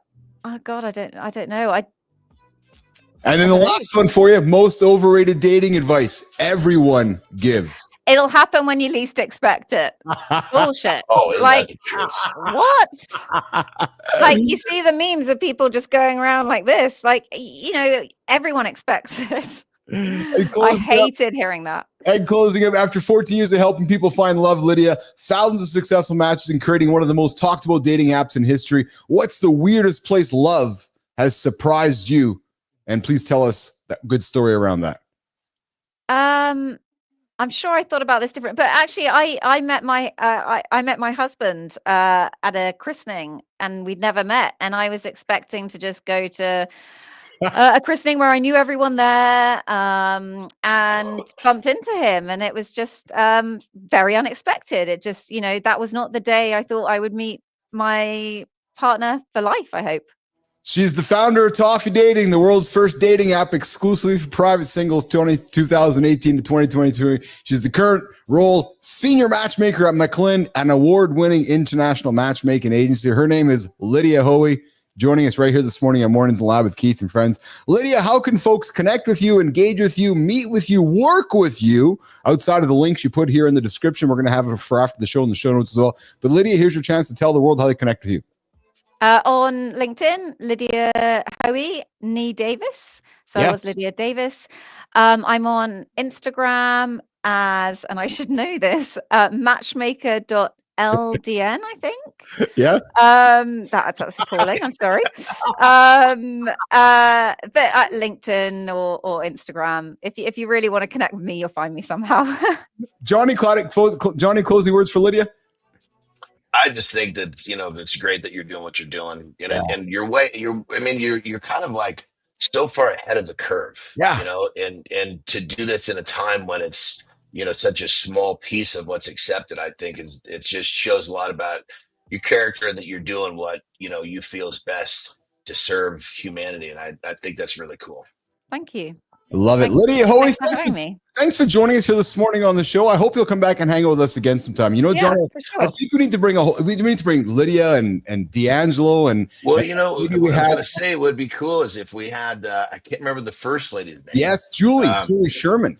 God, I don't know. And then the last one for you, most overrated dating advice everyone gives. It'll happen when you least expect it. Bullshit. Oh, like, what? Like, you see the memes of people just going around like this. Like, everyone expects it. I hated hearing that. And closing up, after 14 years of helping people find love, Lydia, thousands of successful matches and creating one of the most talked about dating apps in history. What's the weirdest place love has surprised you? And please tell us that good story around that. I'm sure I thought about this different, but actually I met my husband at a christening, and we'd never met, and I was expecting to just go to a christening where I knew everyone there, and bumped into him, and it was just very unexpected. It just, that was not the day I thought I would meet my partner for life, I hope. She's the founder of Toffee Dating, the world's first dating app exclusively for private singles, 2018 to 2022. She's the current role senior matchmaker at McLean, an award-winning international matchmaking agency. Her name is Lydia Hoey, joining us right here this morning on Mornings in Lab with Keith and Friends. Lydia, how can folks connect with you, engage with you, meet with you, work with you outside of the links you put here in the description? We're going to have it for after the show in the show notes as well. But Lydia, here's your chance to tell the world how they connect with you. On LinkedIn, Lydia Hoey, Nee Davis. So yes. I was Lydia Davis. I'm on Instagram as, and I should know this, matchmaker.ldn, I think. Yes. That's appalling. I'm sorry. But at LinkedIn or Instagram, if you really want to connect with me, you'll find me somehow. Johnny, closing words for Lydia. I just think that, it's great that you're doing what you're doing, and you're kind of like so far ahead of the curve, and to do this in a time when it's, such a small piece of what's accepted, I think it just shows a lot about your character, and that you're doing what, you feel is best to serve humanity. And I think that's really cool. Thank you. Love it. Lydia Hoey, thanks for joining us here this morning on the show. I hope you'll come back and hang out with us again sometime. John, sure. I think we need to bring Lydia and D'Angelo and. Well, what I was going to say would be cool is if we had, I can't remember the first lady's name. Yes, Julie Sherman.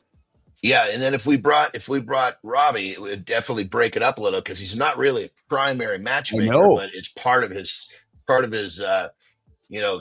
Yeah, and then if we brought Robbie, it would definitely break it up a little, because he's not really a primary matchmaker, but it's part of his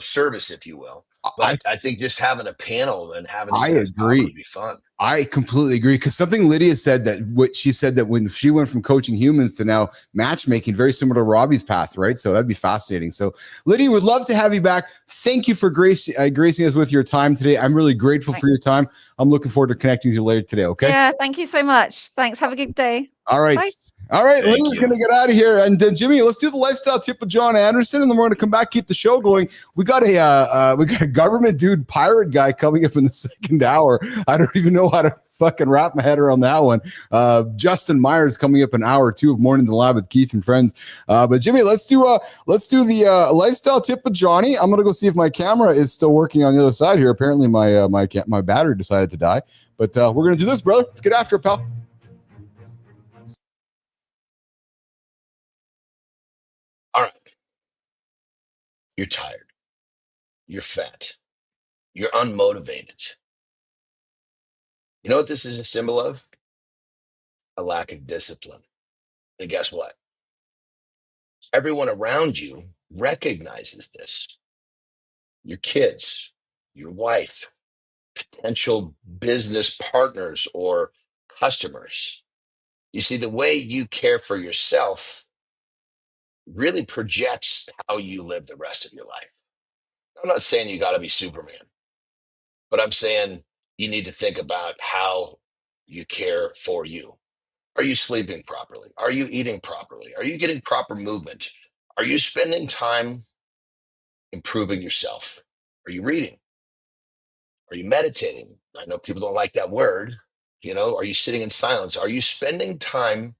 service, if you will. But I think just having a panel and having these I guys talk agree. would be fun. I completely agree, because something Lydia said, what she said, that when she went from coaching humans to now matchmaking, very similar to Robbie's path, right? So that'd be fascinating. So Lydia, would love to have you back. Thank you for gracing us with your time today. I'm really grateful for your time. I'm looking forward to connecting with you later today. Okay. Yeah. Thank you so much. Thanks. Have a good day. All right. Bye. All right. Thank Lydia's you. going to get out of here. And Jimmy, let's do the lifestyle tip with Jon Andersen, and then we're going to come back, keep the show going. We got a government dude pirate guy coming up in the second hour. I don't even know how to fucking wrap my head around that one. Justin Myers coming up in hour 2 of Mornings in the Lab with Keith and friends. But Jimmy, let's do the lifestyle tip with Johnny. I'm going to go see if my camera is still working on the other side here. Apparently my battery decided to die. But we're going to do this, brother. Let's get after it, pal. All right. You're tired. You're fat. You're unmotivated. You know what this is a symbol of? A lack of discipline. And guess what? Everyone around you recognizes this. Your kids, your wife, potential business partners or customers. You see, the way you care for yourself really projects how you live the rest of your life. I'm not saying you got to be Superman, but I'm saying you need to think about how you care for you. Are you sleeping properly? Are you eating properly? Are you getting proper movement? Are you spending time improving yourself? Are you reading? Are you meditating? I know people don't like that word. Are you sitting in silence? Are you spending time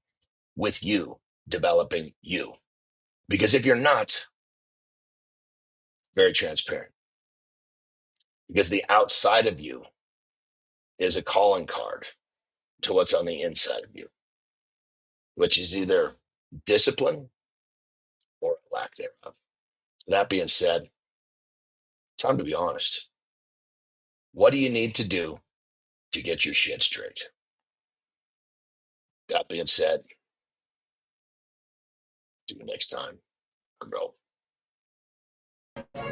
with you, developing you? Because if you're not, very transparent. Because the outside of you is a calling card to what's on the inside of you, which is either discipline or lack thereof. That being said, time to be honest. What do you need to do to get your shit straight? That being said, see you next time. Grow.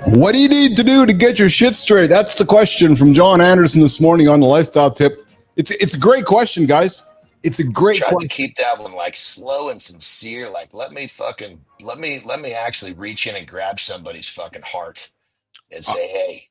What do you need to do to get your shit straight? That's the question from Jon Andersen this morning on the lifestyle tip. It's a great question, guys. It's a great Tried question. to keep that one like slow and sincere. Like let me actually reach in and grab somebody's fucking heart and say, hey,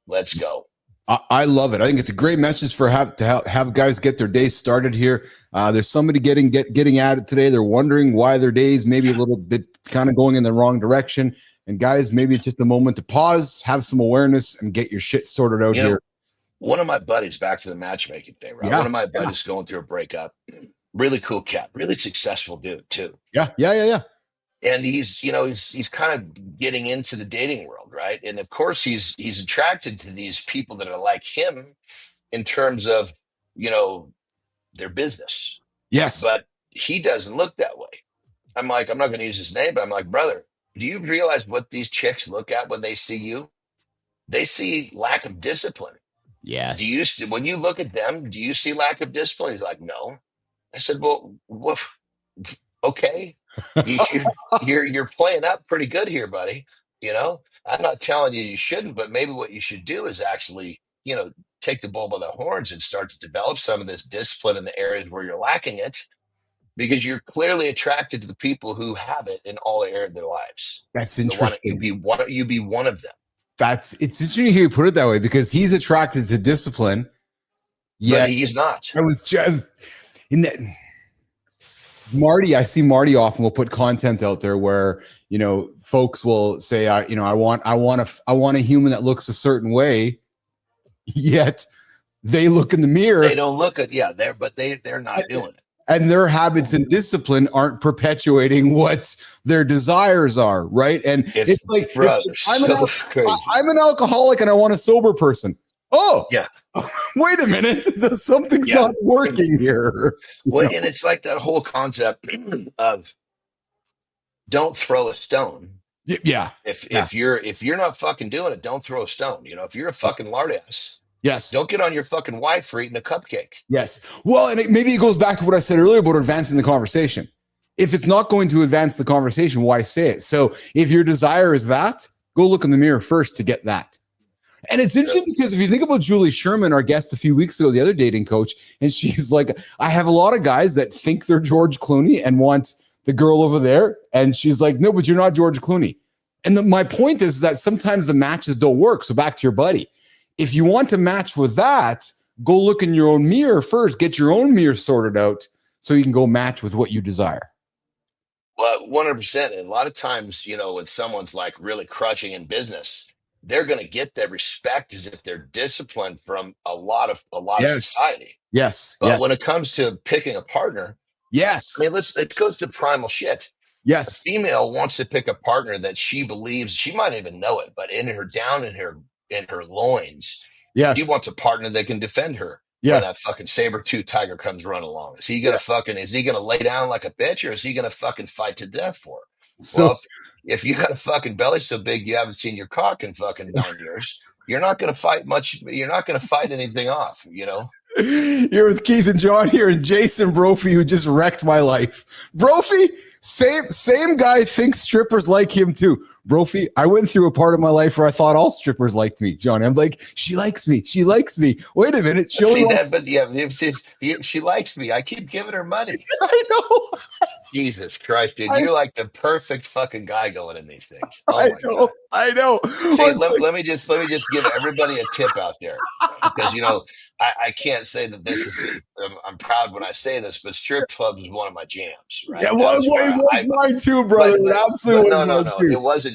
let's go. I love it. I think it's a great message for have guys get their day started here. There's somebody getting at it today. They're wondering why their day's maybe a little bit kind of going in the wrong direction. And guys, maybe it's just a moment to pause, have some awareness, and get your shit sorted out here. One of my buddies, back to the matchmaking thing, right? Yeah, one of my buddies going through a breakup. Really cool cat, really successful dude too. Yeah. And he's kind of getting into the dating world, right? And of course, he's attracted to these people that are like him in terms of their business. Yes, but he doesn't look that way. I'm like, I'm not going to use his name, but I'm like, brother, do you realize what these chicks look at when they see you? They see lack of discipline. yes. When you look at them, do you see lack of discipline? He's like, no. I said, well, okay. You're playing up pretty good here, buddy. I'm not telling you shouldn't, but maybe what you should do is actually, take the bull by the horns and start to develop some of this discipline in the areas where you're lacking it, because you're clearly attracted to the people who have it in all areas of their lives. That's So why don't interesting. you be one of them? It's interesting to hear you put it that way, because he's attracted to discipline. Yeah, But he's not. I was in that. Marty, I see Marty often will put content out there where folks will say, I want a human that looks a certain way, yet they look in the mirror. They don't look at they're not doing it. And their habits and discipline aren't perpetuating what their desires are, right? And it's like, I'm an alcoholic and I want a sober person. Oh, yeah. Wait a minute, something's not working here. Well, and it's like that whole concept of don't throw a stone. Yeah. If you're not fucking doing it, don't throw a stone. If you're a fucking lard ass, yes, don't get on your fucking wife for eating a cupcake. Yes. Well, and maybe it goes back to what I said earlier about advancing the conversation. If it's not going to advance the conversation, why say it? So if your desire is that, go look in the mirror first to get that. And it's interesting because if you think about Julie Sherman, our guest a few weeks ago, the other dating coach, and she's like, I have a lot of guys that think they're George Clooney and want the girl over there. And she's like, no, but you're not George Clooney. And my point is that sometimes the matches don't work. So back to your buddy. If you want to match with that, go look in your own mirror first, get your own mirror sorted out so you can go match with what you desire. Well, 100%. And a lot of times, when someone's like really crushing in business, they're going to get that respect as if they're disciplined from a lot of society. Yes. But when it comes to picking a partner, yes. I mean, it goes to primal shit. Yes. A female wants to pick a partner that she believes, she might even know it, but in her loins, yes, she wants a partner that can defend her. Yes. When that fucking saber-tooth tiger comes running along. Is he gonna lay down like a bitch, or is he gonna fucking fight to death for her? So well, if you got a fucking belly so big you haven't seen your cock in fucking 9 years, you're not gonna fight much. You're not gonna fight anything off, You're with Keith and John here, and Jason Brophy, who just wrecked my life. Brophy, same guy thinks strippers like him too. Brophy, I went through a part of my life where I thought all strippers liked me. John, I'm like, she likes me. She likes me. Wait a minute. See that? But yeah, if she likes me, I keep giving her money. I know. Jesus Christ, dude. You're like the perfect fucking guy going in these things. Oh my God. I know. See, let me just give everybody a tip out there, because I can't say that this is. I'm proud when I say this, but strip clubs is one of my jams. Right? Yeah, well, it was mine too, brother. Absolutely. No. It wasn't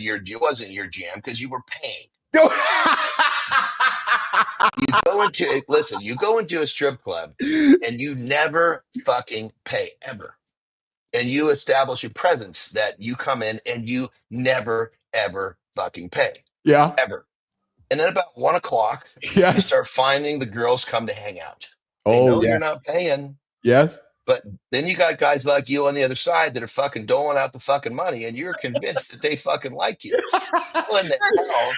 your jam because you were paying. You go into a strip club and you never fucking pay ever. And you establish a presence that you come in and you never, ever fucking pay. Yeah. Ever. And then about 1 o'clock, yes, you start finding the girls come to hang out. You're not paying. Yes. But then you got guys like you on the other side that are fucking doling out the fucking money, and you're convinced that they fucking like you. What in the hell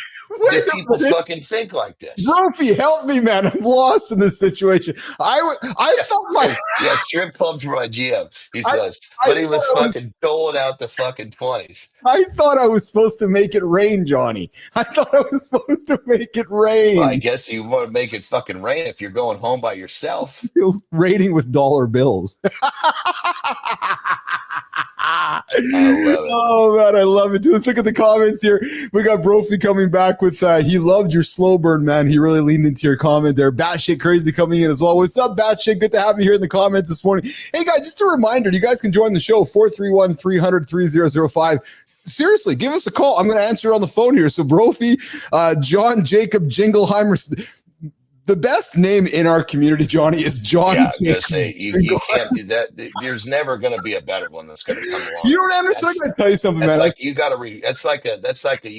do people fucking think like this? Brophy, help me, man. I'm lost in this situation. I thought strip clubs were my GM, he says. But he was fucking doling out the fucking 20s. I thought I was supposed to make it rain, Johnny. I thought I was supposed to make it rain. Well, I guess you want to make it fucking rain if you're going home by yourself. Raining with dollar bills. I love it. Oh man, I love it too. Let's look at the comments here. We got Brophy coming back with he loved your slow burn, man. He really leaned into your comment there. Batshit crazy coming in as well. What's up, Batshit? Good to have you here in the comments this morning. Hey guys, just a reminder, you guys can join the show 431-300-3005. Seriously, give us a call. I'm going to answer on the phone here. So Brophy, John Jacob Jingleheimer. The best name in our community, Johnny, is Jon. Yeah, I was gonna say you can't do that. There's never going to be a better one that's going to come along. You don't understand. I'm going to tell you something, man. Like you got to you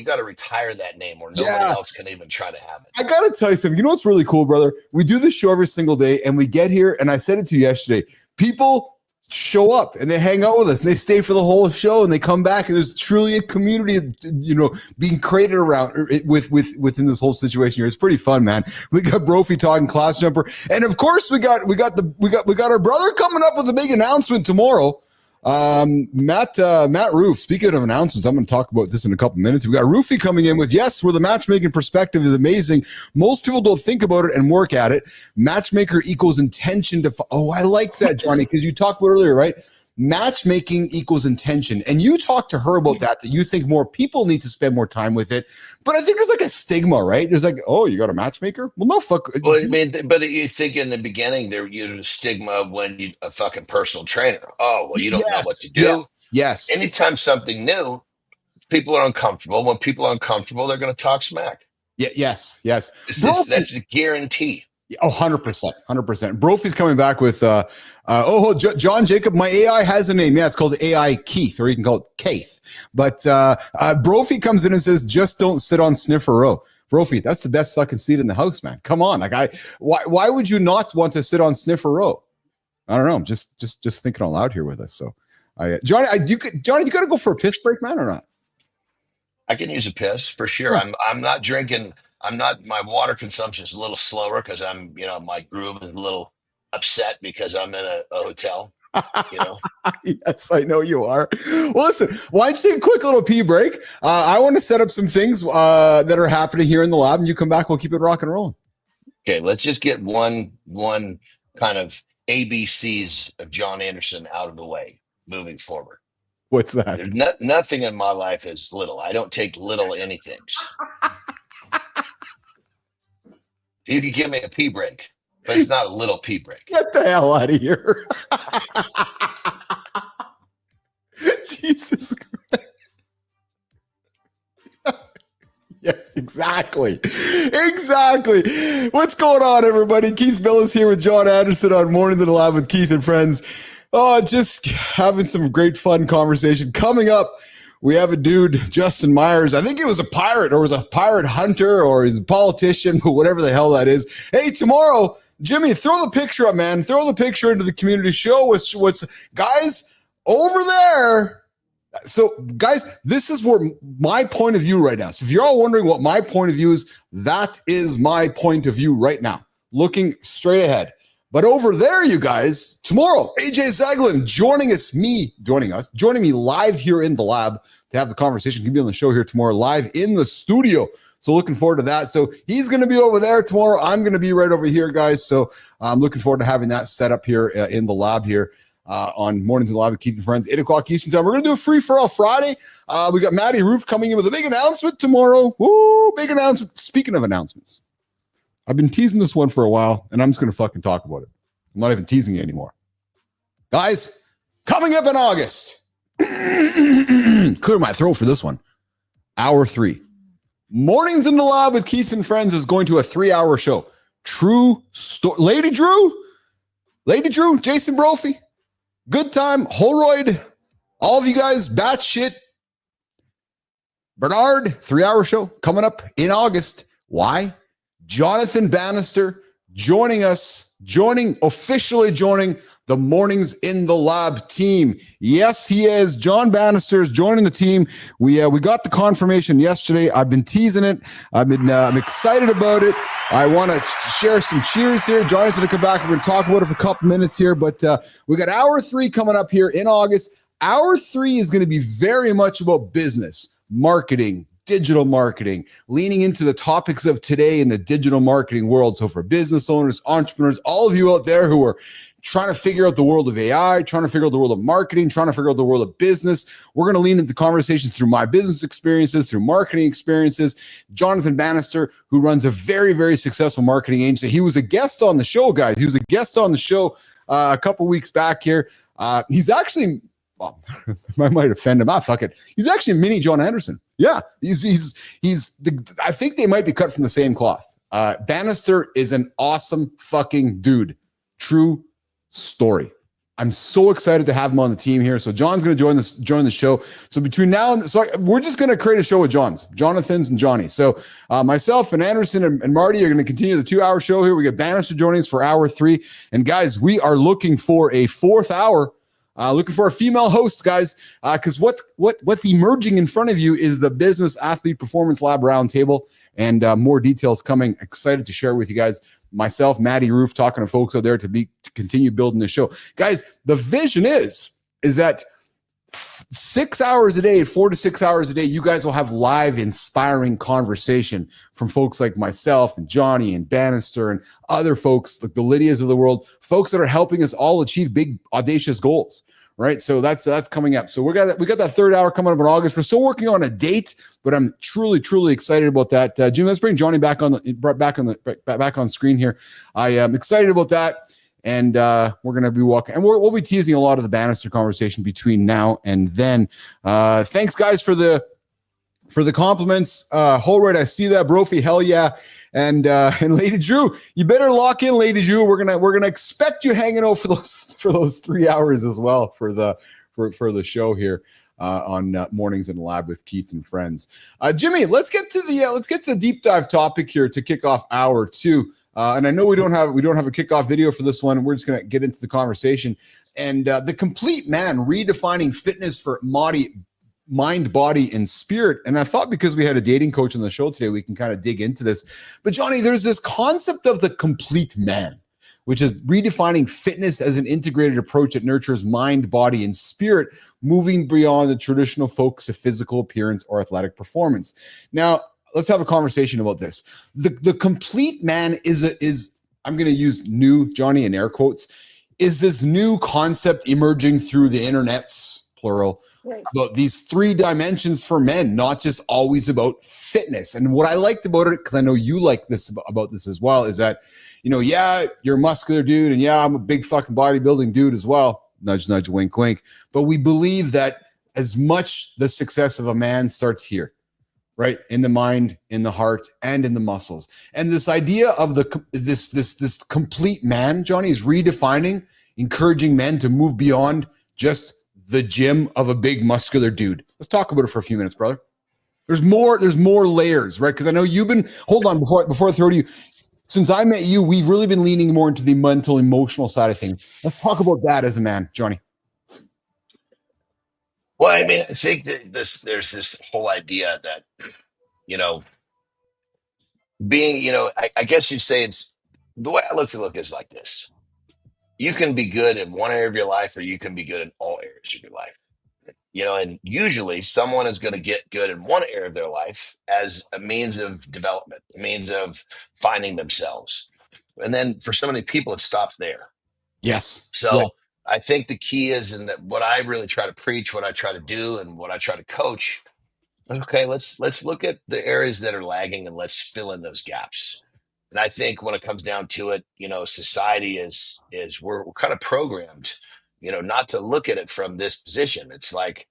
got to retire that name, or nobody else can even try to have it. I got to tell you something. You know what's really cool, brother? We do this show every single day, and we get here, and I said it to you yesterday. People show up and they hang out with us and they stay for the whole show and they come back, and there's truly a community, being created around within this whole situation here. It's pretty fun, man. We got Brophy talking class jumper, and of course we got our brother coming up with a big announcement tomorrow. Matt Roof, speaking of announcements, I'm going to talk about this in a couple minutes. We got Roofy coming in with, yes, where the matchmaking perspective is amazing. Most people don't think about it and work at it. Matchmaker equals intention to, I like that, Johnny, because you talked about earlier, right? Matchmaking equals intention. And you talked to her about that you think more people need to spend more time with it. But I think there's like a stigma, right? There's like, oh, you got a matchmaker? Well, no, fuck. Well, I mean, but you think in the beginning there was a stigma when you a fucking personal trainer. Oh, well, you don't know what to do. Yes. Anytime something new, people are uncomfortable. When people are uncomfortable, they're going to talk smack. Yeah. Yes. That's a guarantee. Oh, 100%. Brophy's coming back with, John Jacob, my AI has a name. Yeah, it's called AI Keith, or you can call it Keith. But Brophy comes in and says, just don't sit on Sniffer Row. Brophy, that's the best fucking seat in the house, man. Come on. Why would you not want to sit on Sniffer Row? I don't know. I'm just thinking out loud here with us. So, Johnny, you got to go for a piss break, man, or not? I can use a piss for sure. I'm not drinking. My water consumption is a little slower because my groove is a little upset because I'm in a hotel. Yes, I know you are. Well, listen, why don't you take a quick little pee break? I want to set up some things that are happening here in the lab, and you come back, we'll keep it rock and rolling. Okay, let's just get one kind of ABCs of Jon Andersen out of the way moving forward. What's that? There's nothing in my life is little. I don't take little anythings. You can give me a pee break, but it's not a little pee break. Get the hell out of here. Jesus Christ. Yeah, exactly. What's going on, everybody? Keith Billis here with Jon Andersen on Mornings in the Lab with Keith and Friends. Oh, just having some great fun conversation. Coming up, we have a dude, Justin Myers. I think he was a pirate or was a pirate hunter or he's a politician, but whatever the hell that is. Hey, tomorrow, Jimmy, throw the picture up, man. Throw the picture into the community. Show what's guys over there. So, guys, this is where my point of view right now. So if you're all wondering what my point of view is, that is my point of view right now, looking straight ahead. But over there, you guys, tomorrow, AJ Zaglin joining me live here in the lab to have the conversation. He'll be on the show here tomorrow, live in the studio. So looking forward to that. So he's going to be over there tomorrow. I'm going to be right over here, guys. So I'm looking forward to having that set up here in the lab here. On Mornings in the Lab with Keith and Friends, 8 o'clock Eastern Time. We're going to do a free-for-all Friday. We got Maddie Roof coming in with a big announcement tomorrow. Woo, big announcement. Speaking of announcements, I've been teasing this one for a while, and I'm just going to fucking talk about it. I'm not even teasing it anymore. Guys, coming up in August, clear my throat for this one, hour 3. Mornings in the Lab with Keith and Friends is going to a 3-hour show. True story. Lady Drew, Jason Brophy, Good Time, Holroyd, all of you guys, Batshit, Bernard, 3-hour show coming up in August. Why? Jonathan Bannister officially joining the Mornings in the Lab team. Yes, he is. Jon Bannister is joining the team. We got the confirmation yesterday. I've been teasing it. I'm excited about it. I want to share some cheers here. Johnny's going to come back. We're going to talk about it for a couple minutes here, but we got hour 3 coming up here in August. Hour 3 is going to be very much about business, marketing, digital marketing, leaning into the topics of today in the digital marketing world. So for business owners, entrepreneurs, all of you out there who are trying to figure out the world of AI, trying to figure out the world of marketing, trying to figure out the world of business, we're going to lean into conversations through my business experiences, through marketing experiences. Jonathan Bannister, who runs a very, very successful marketing agency. He was a guest on the show, guys. He was a guest on the show a couple weeks back here. He's actually... Well, I might offend him. Fuck it. He's actually mini Jon Andersen. Yeah, I think they might be cut from the same cloth. Bannister is an awesome fucking dude. True story. I'm so excited to have him on the team here. So John's going to join the show. So between now and we're just going to create a show with Jonathan's and Johnny. So myself and Anderson and Marty are going to continue the 2-hour show here. We got Bannister joining us for hour 3. And guys, we are looking for a 4th hour. Looking for a female host, guys, because what's emerging in front of you is the Business Athlete Performance Lab Roundtable, and more details coming. Excited to share with you guys. Myself, Maddie Roof, talking to folks out there to continue building this show. Guys, the vision is that 6 hours a day, 4 to 6 hours a day, you guys will have live, inspiring conversation from folks like myself and Johnny and Bannister and other folks like the Lydias of the world, folks that are helping us all achieve big, audacious goals, right? So that's coming up. So we got that 3rd hour coming up in August. We're still working on a date, but I'm truly, truly excited about that. Jim, let's bring Johnny back on screen here. I am excited about that. And we're going to be walking, and we'll be teasing a lot of the Bannister conversation between now and then. Thanks, guys, for the compliments. Holroyd, I see that. Brophy, hell yeah. And Lady Drew, you better lock in, Lady Drew. We're gonna expect you hanging out for those 3 hours as well for the show here. On Mornings in the Lab with Keith and Friends. Jimmy, let's get to the deep dive topic here to kick off hour 2. And I know we don't have a kickoff video for this one. We're just going to get into the conversation. And the complete man redefining fitness for mind, body, and spirit. And I thought because we had a dating coach on the show today, we can kind of dig into this. But Johnny, there's this concept of the complete man. which is redefining fitness as an integrated approach that nurtures mind, body, and spirit, moving beyond the traditional focus of physical appearance or athletic performance. Now, let's have a conversation about this. The complete man is I'm going to use new, Johnny, in air quotes, is this new concept emerging through the internets, plural, about these 3 dimensions for men, not just always about fitness. And what I liked about it, because I know you like this about this as well, is that, yeah, you're a muscular dude, and yeah, I'm a big fucking bodybuilding dude as well. Nudge, nudge, wink, wink. But we believe that as much the success of a man starts here, right? In the mind, in the heart, and in the muscles. And this idea of this complete man, Johnny, is redefining, encouraging men to move beyond just the gym of a big muscular dude. Let's talk about it for a few minutes, brother. There's more layers, right? Because I know you've been, hold on, before I throw to you, since I met you, we've really been leaning more into the mental, emotional side of things. Let's talk about that as a man, Johnny. Well, I mean, I think that there's this whole idea that, being, I guess you'd say it's the way I look is like this. You can be good in one area of your life, or you can be good in all areas of your life. And usually someone is going to get good in one area of their life as a means of development, a means of finding themselves. And then for so many people, it stops there. Yes. So yes. I think the key is in that what I really try to preach, what I try to do, and what I try to coach. Okay, let's look at the areas that are lagging and let's fill in those gaps. And I think when it comes down to it, society is we're kind of programmed, not to look at it from this position. It's like,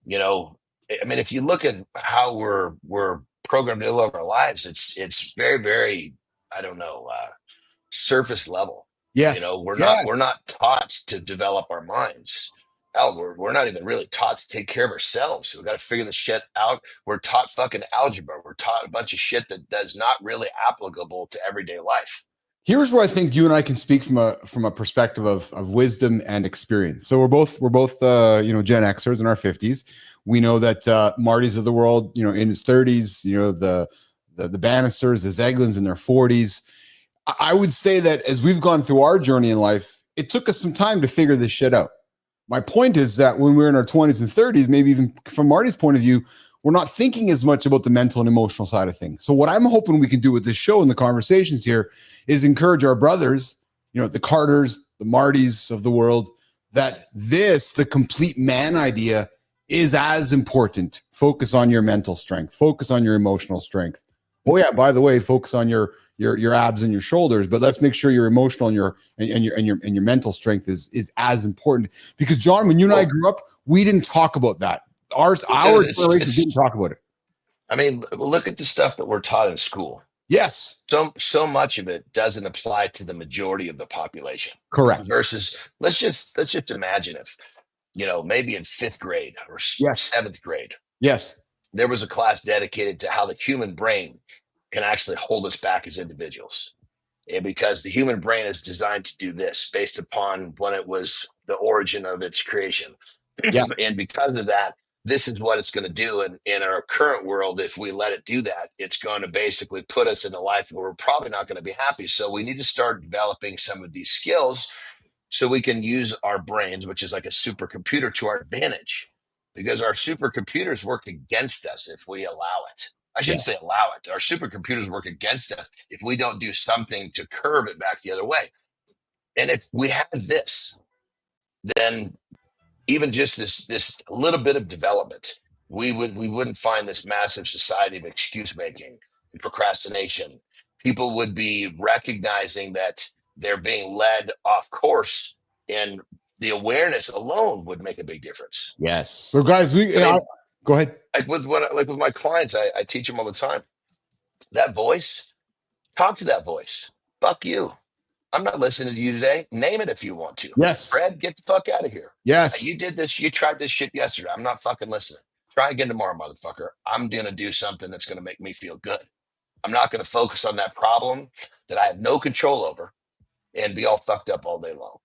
I mean, if you look at how we're programmed to live our lives, it's very, very, I don't know, surface level. Yes. We're not taught to develop our minds. Hell, we're not even really taught to take care of ourselves. So we've got to figure this shit out. We're taught fucking algebra. We're taught a bunch of shit that's not really applicable to everyday life. Here's where I think you and I can speak from a perspective of wisdom and experience. So we're both Gen Xers in our 50s. We know that Marty's of the world, in his 30s, the Bannisters, the Zeglins in their 40s. I would say that as we've gone through our journey in life, it took us some time to figure this shit out. My point is that when we're in our 20s and 30s, maybe even from Marty's point of view, we're not thinking as much about the mental and emotional side of things. So what I'm hoping we can do with this show and the conversations here is encourage our brothers, the Carters, the Martys of the world, that the complete man idea is as important. Focus on your mental strength. Focus on your emotional strength. Oh yeah, by the way, focus on your abs and your shoulders, but let's make sure your emotional and your mental strength is as important. Because John, when you and I grew up, we didn't talk about that. Our generation didn't talk about it. I mean, look at the stuff that we're taught in school. Yes. So much of it doesn't apply to the majority of the population. Correct. Versus let's just imagine if, maybe in 5th grade or 7th grade. Yes. There was a class dedicated to how the human brain can actually hold us back as individuals. And because the human brain is designed to do this based upon when it was the origin of its creation. Yeah. And because of that, this is what it's going to do. And in our current world, if we let it do that, it's going to basically put us in a life where we're probably not going to be happy. So we need to start developing some of these skills so we can use our brains, which is like a supercomputer, to our advantage. Because our supercomputers work against us if we allow it. I shouldn't say allow it. Our supercomputers work against us if we don't do something to curb it back the other way. And if we had this, then even just this little bit of development, we wouldn't find this massive society of excuse making and procrastination. People would be recognizing that they're being led off course, and the awareness alone would make a big difference. Yes. So guys, go ahead. Like with my clients, I teach them all the time. That voice, talk to that voice. Fuck you. I'm not listening to you today. Name it if you want to. Yes. Fred, get the fuck out of here. Yes. You did this. You tried this shit yesterday. I'm not fucking listening. Try again tomorrow, motherfucker. I'm going to do something that's going to make me feel good. I'm not going to focus on that problem that I have no control over and be all fucked up all day long.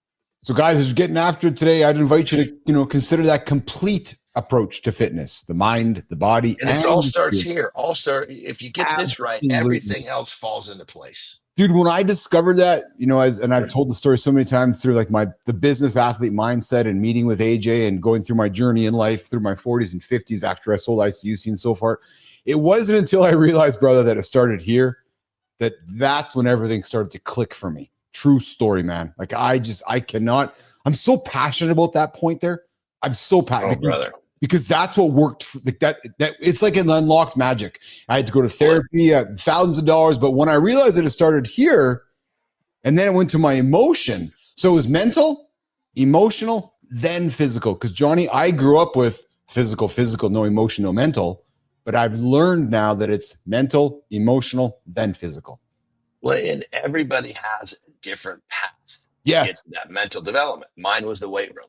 So guys, as you're getting after it today, I'd invite you to, consider that complete approach to fitness, the mind, the body. And it all starts here. If you get this right, everything else falls into place. Dude, when I discovered that, and I've told the story so many times through like the business athlete mindset and meeting with AJ and going through my journey in life through my 40s and 50s after I sold ICUC and so far. It wasn't until I realized, brother, that it started here, that's when everything started to click for me. True story, man. Like I'm so passionate about that point there. I'm so passionate. Brother. Because that's what worked. Like that it's like an unlocked magic. I had to go to therapy, thousands of dollars. But when I realized that it started here, and then it went to my emotion. So it was mental, emotional, then physical. Because Johnny, I grew up with physical, no emotion, no mental. But I've learned now that it's mental, emotional, then physical. Well, and everybody has different paths to Yes. get to that mental development. Mine was the weight room.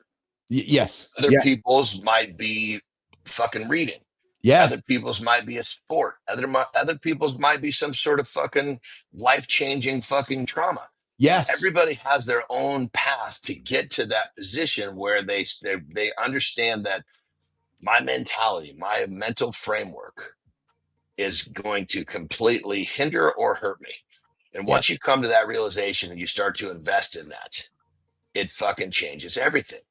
Yes. Other people's might be fucking reading. Yes. Other people's might be a sport. Other people's might be some sort of fucking life-changing fucking trauma. Yes. Everybody has their own path to get to that position where they understand that my mentality, my mental framework is going to completely hinder or hurt me. And once you come to that realization and you start to invest in that, it fucking changes everything.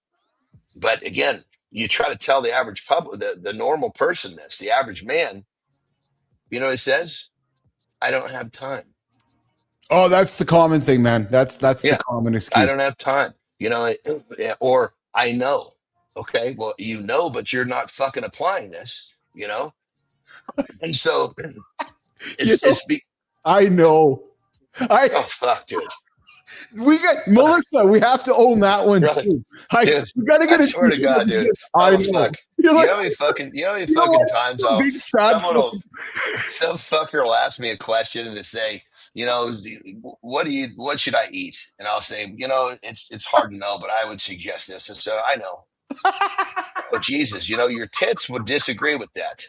But again, you try to tell the average public, the normal person this, the average man, you know what it says? I don't have time. Oh, that's the common thing, man. That's the common excuse. I don't have time. Or I know. Okay, well, but you're not fucking applying this, And so I know. Oh fuck, dude. We got Melissa. We have to own that one too. Dude, we got to get I swear to God, dude. I know. Fuck. You know how many fucking times some fucker will ask me a question and to say, what should I eat? And I'll say, it's hard to know, but I would suggest this. And so I know. Oh Jesus, your tits would disagree with that.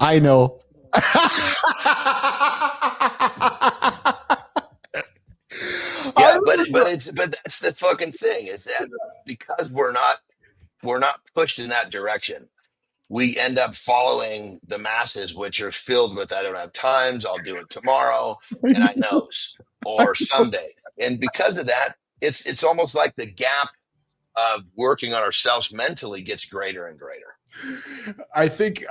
I know. Yeah, but that's the fucking thing. It's that because we're not pushed in that direction, we end up following the masses, which are filled with I don't have times, I'll do it tomorrow, and I knows or someday. And because of that, it's almost like the gap of working on ourselves mentally gets greater and greater. I think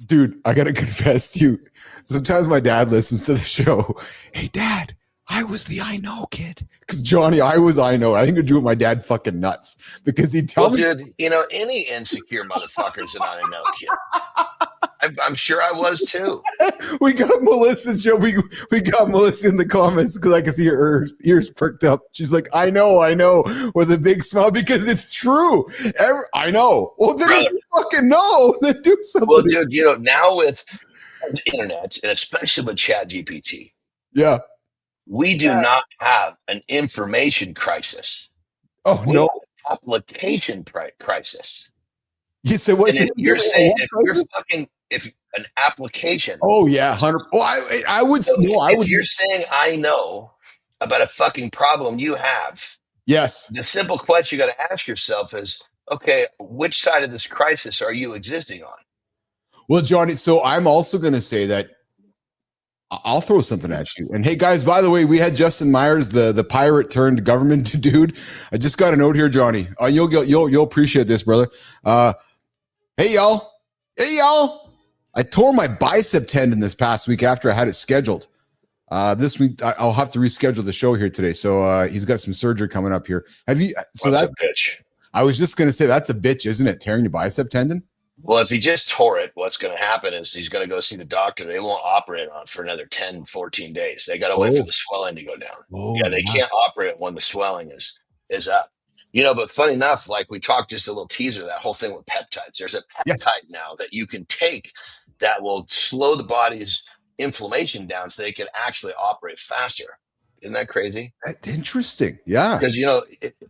dude, I gotta confess to you. Sometimes my dad listens to the show. Hey, Dad, I was the I know kid. Because Johnny, I know. I think it'd do my dad fucking nuts because he tells me. Dude, any insecure motherfuckers an I know kid. I'm sure I was too. We got Melissa. We got Melissa in the comments because I can see her ears perked up. She's like, I know, with a big smile because it's true. I know. Well, then you fucking know. Then do something. Well, dude, now with the internet and especially with Chat GPT, we do not have an information crisis. Oh, we no. have an application crisis. You said what? And if an application. Oh yeah, 100. Well, I would. If you're saying I know about a fucking problem you have, yes. The simple question you got to ask yourself is, okay, which side of this crisis are you existing on? Well, Johnny, so I'm also going to say that I'll throw something at you. And hey, guys, by the way, we had Justin Myers, the pirate turned government dude. I just got a note here, Johnny. You'll appreciate this, brother. Hey, y'all. I tore my bicep tendon this past week after I had it scheduled. This week, I'll have to reschedule the show here today. So he's got some surgery coming up here. Have you? So that's a bitch. I was just going to say that's a bitch, isn't it? Tearing your bicep tendon? Well, if he just tore it, what's going to happen is he's going to go see the doctor. They won't operate on it for another 10, 14 days. They got to wait for the swelling to go down. They can't operate when the swelling is up. But funny enough, like we talked, just a little teaser, that whole thing with peptides. There's a peptide now that you can take that will slow the body's inflammation down so they can actually operate faster. Isn't that crazy? That's interesting. Yeah. Because,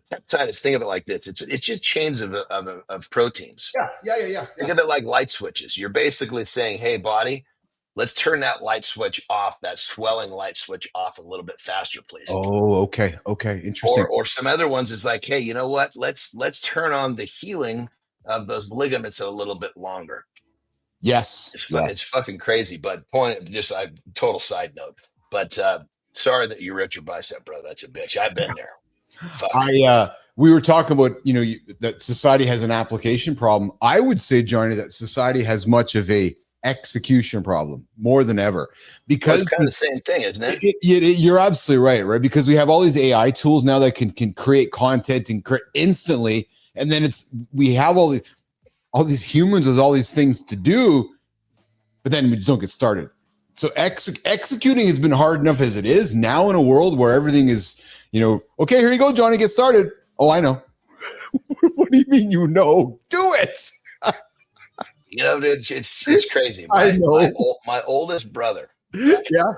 peptide is, think of it like this. It's just chains of proteins. Yeah. Think of it like light switches. You're basically saying, hey, body, let's turn that light switch off, that swelling light switch off a little bit faster, please. Oh, okay. Interesting. Or some other ones is like, hey, you know what? Let's turn on the healing of those ligaments a little bit longer. Yes. It's fucking crazy. But total side note. But sorry that you ripped your bicep, bro. That's a bitch. I've been there. Fuck. We were talking about, that society has an application problem. I would say, Johnny, that society has much of a execution problem more than ever, because it's kind of the same thing, isn't it? You're absolutely right? Because we have all these AI tools now that can create content and create instantly, and then we have all these humans with all these things to do, but then we just don't get started. So executing has been hard enough as it is. Now in a world where everything is, okay, here you go, Johnny, get started. Oh, I know. What do you mean you know? Do it. Dude, it's crazy. I know. My oldest brother. Yeah.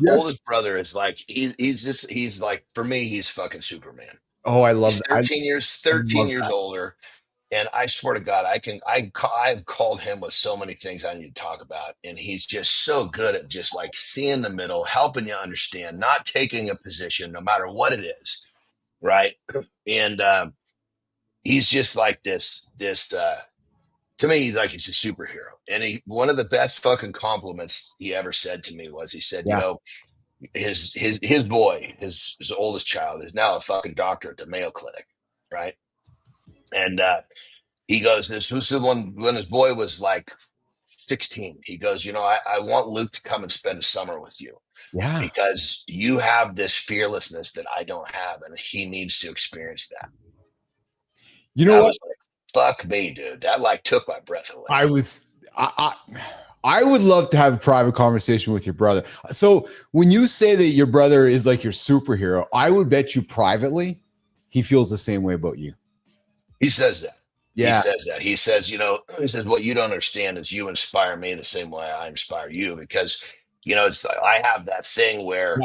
My oldest brother is like, he's like, for me, he's fucking Superman. Oh, I love that. 13 years that. older. And I swear to God, I've called him with so many things I need to talk about. And he's just so good at just like seeing the middle, helping you understand, not taking a position, no matter what it is. Right. And he's just like this, to me, like he's a superhero. And one of the best fucking compliments he ever said to me was, he said, his boy, his oldest child, is now a fucking doctor at the Mayo Clinic. Right. And he goes, this was when his boy was like 16. He goes, I want Luke to come and spend a summer with you. Yeah. Because you have this fearlessness that I don't have, and he needs to experience that. You know what? Fuck me, dude. That like took my breath away. I would love to have a private conversation with your brother. So when you say that your brother is like your superhero, I would bet you privately he feels the same way about you. He says that. Yeah. He says that. He says, what you don't understand is you inspire me the same way I inspire you, because, it's like I have that thing where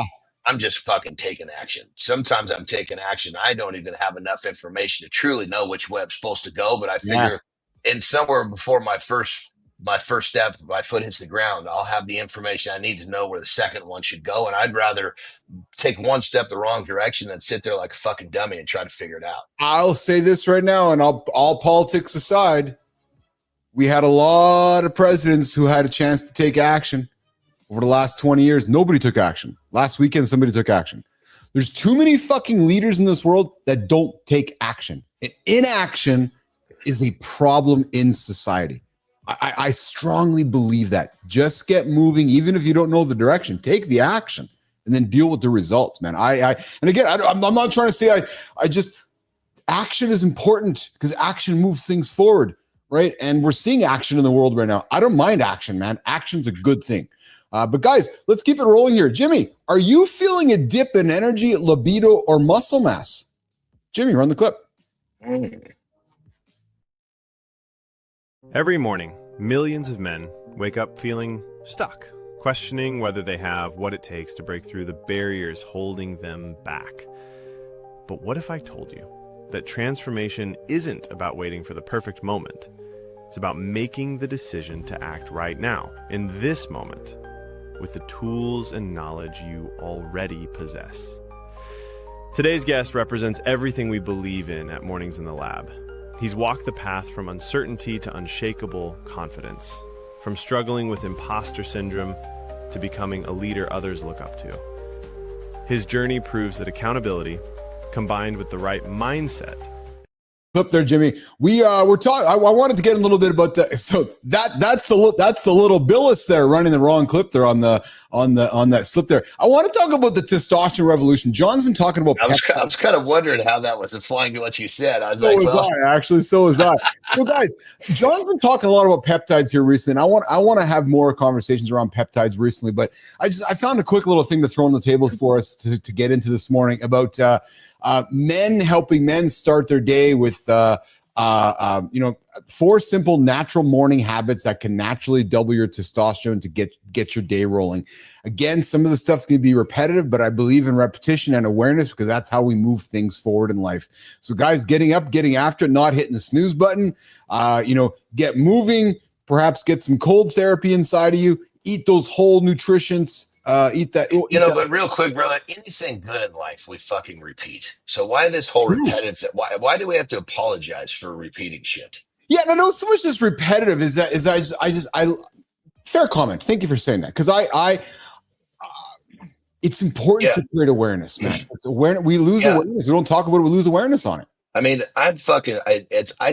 I'm just fucking taking action. Sometimes I'm taking action. I don't even have enough information to truly know which way I'm supposed to go. But I figure in somewhere before my first step, my foot hits the ground, I'll have the information I need to know where the second one should go. And I'd rather take one step the wrong direction than sit there like a fucking dummy and try to figure it out. I'll say this right now, and all politics aside, we had a lot of presidents who had a chance to take action over the last 20 years. Nobody took action. Last weekend, somebody took action. There's too many fucking leaders in this world that don't take action. And inaction is a problem in society. I strongly believe that. Just get moving, even if you don't know the direction. Take the action and then deal with the results, man. And again, I'm not trying to say action is important, because action moves things forward, right? And we're seeing action in the world right now. I don't mind action, man. Action's a good thing. But guys, let's keep it rolling here. Jimmy, are you feeling a dip in energy, libido, or muscle mass? Jimmy, run the clip. Every morning, millions of men wake up feeling stuck, questioning whether they have what it takes to break through the barriers holding them back. But what if I told you that transformation isn't about waiting for the perfect moment? It's about making the decision to act right now, in this moment, with the tools and knowledge you already possess. Today's guest represents everything we believe in at Mornings in the Lab. He's walked the path from uncertainty to unshakable confidence, from struggling with imposter syndrome to becoming a leader others look up to. His journey proves that accountability, combined with the right mindset. Clip there, Jimmy. We're talking. I wanted to get a little bit about that. So that's the little Billis there running the wrong clip there on that slip there. I want to talk about the testosterone revolution. John's been talking about. I was kind of wondering how that was applying to what you said. I was so was I. So guys, John's been talking a lot about peptides here recently. And I want to have more conversations around peptides recently, but I found a quick little thing to throw on the tables for us to get into this morning about men helping men start their day with 4 simple natural morning habits that can naturally double your testosterone to get your day rolling. Again, some of the stuff's going to be repetitive, but I believe in repetition and awareness, because that's how we move things forward in life. So guys, getting up, getting after it, not hitting the snooze button, get moving, perhaps get some cold therapy inside of you, eat those whole nutritions. But real quick, brother, anything good in life we fucking repeat. So why this whole repetitive? Why do we have to apologize for repeating shit? Yeah, no, so much just repetitive I fair comment. Thank you for saying that. Because it's important to create awareness, man. It's awareness. We lose awareness. We don't talk about it. We lose awareness on it. I mean, I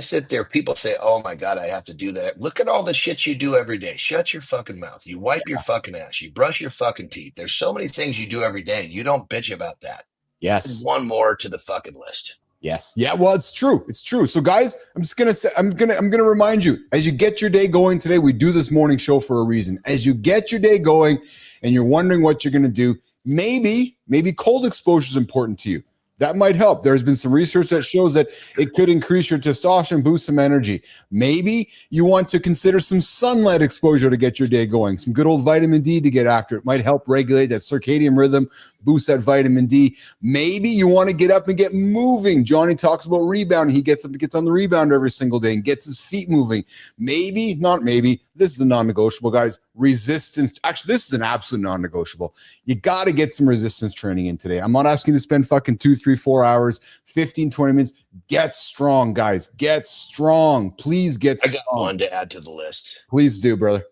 sit there, people say, oh my God, I have to do that. Look at all the shit you do every day. Shut your fucking mouth. You wipe your fucking ass. You brush your fucking teeth. There's so many things you do every day and you don't bitch about that. Yes. One more to the fucking list. Yes. Yeah. Well, it's true. It's true. So, guys, I'm just gonna say, I'm gonna remind you, as you get your day going today, we do this morning show for a reason. As you get your day going, and you're wondering what you're gonna do, maybe cold exposure is important to you. That might help. There's been some research that shows that it could increase your testosterone, boost some energy. Maybe you want to consider some sunlight exposure to get your day going. Some good old vitamin D to get after it. Might help regulate that circadian rhythm, boost that vitamin D. Maybe you want to get up and get moving. Johnny talks about rebounding. He gets up and gets on the rebounder every single day and gets his feet moving. Maybe, not maybe, this is a non-negotiable, guys. Resistance. Actually, this is an absolute non-negotiable. You got to get some resistance training in today. I'm not asking you to spend fucking 2, 3, 4 hours, 15, 20 minutes. Get strong, guys. Get strong. Please get strong. I got one to add to the list. Please do, brother.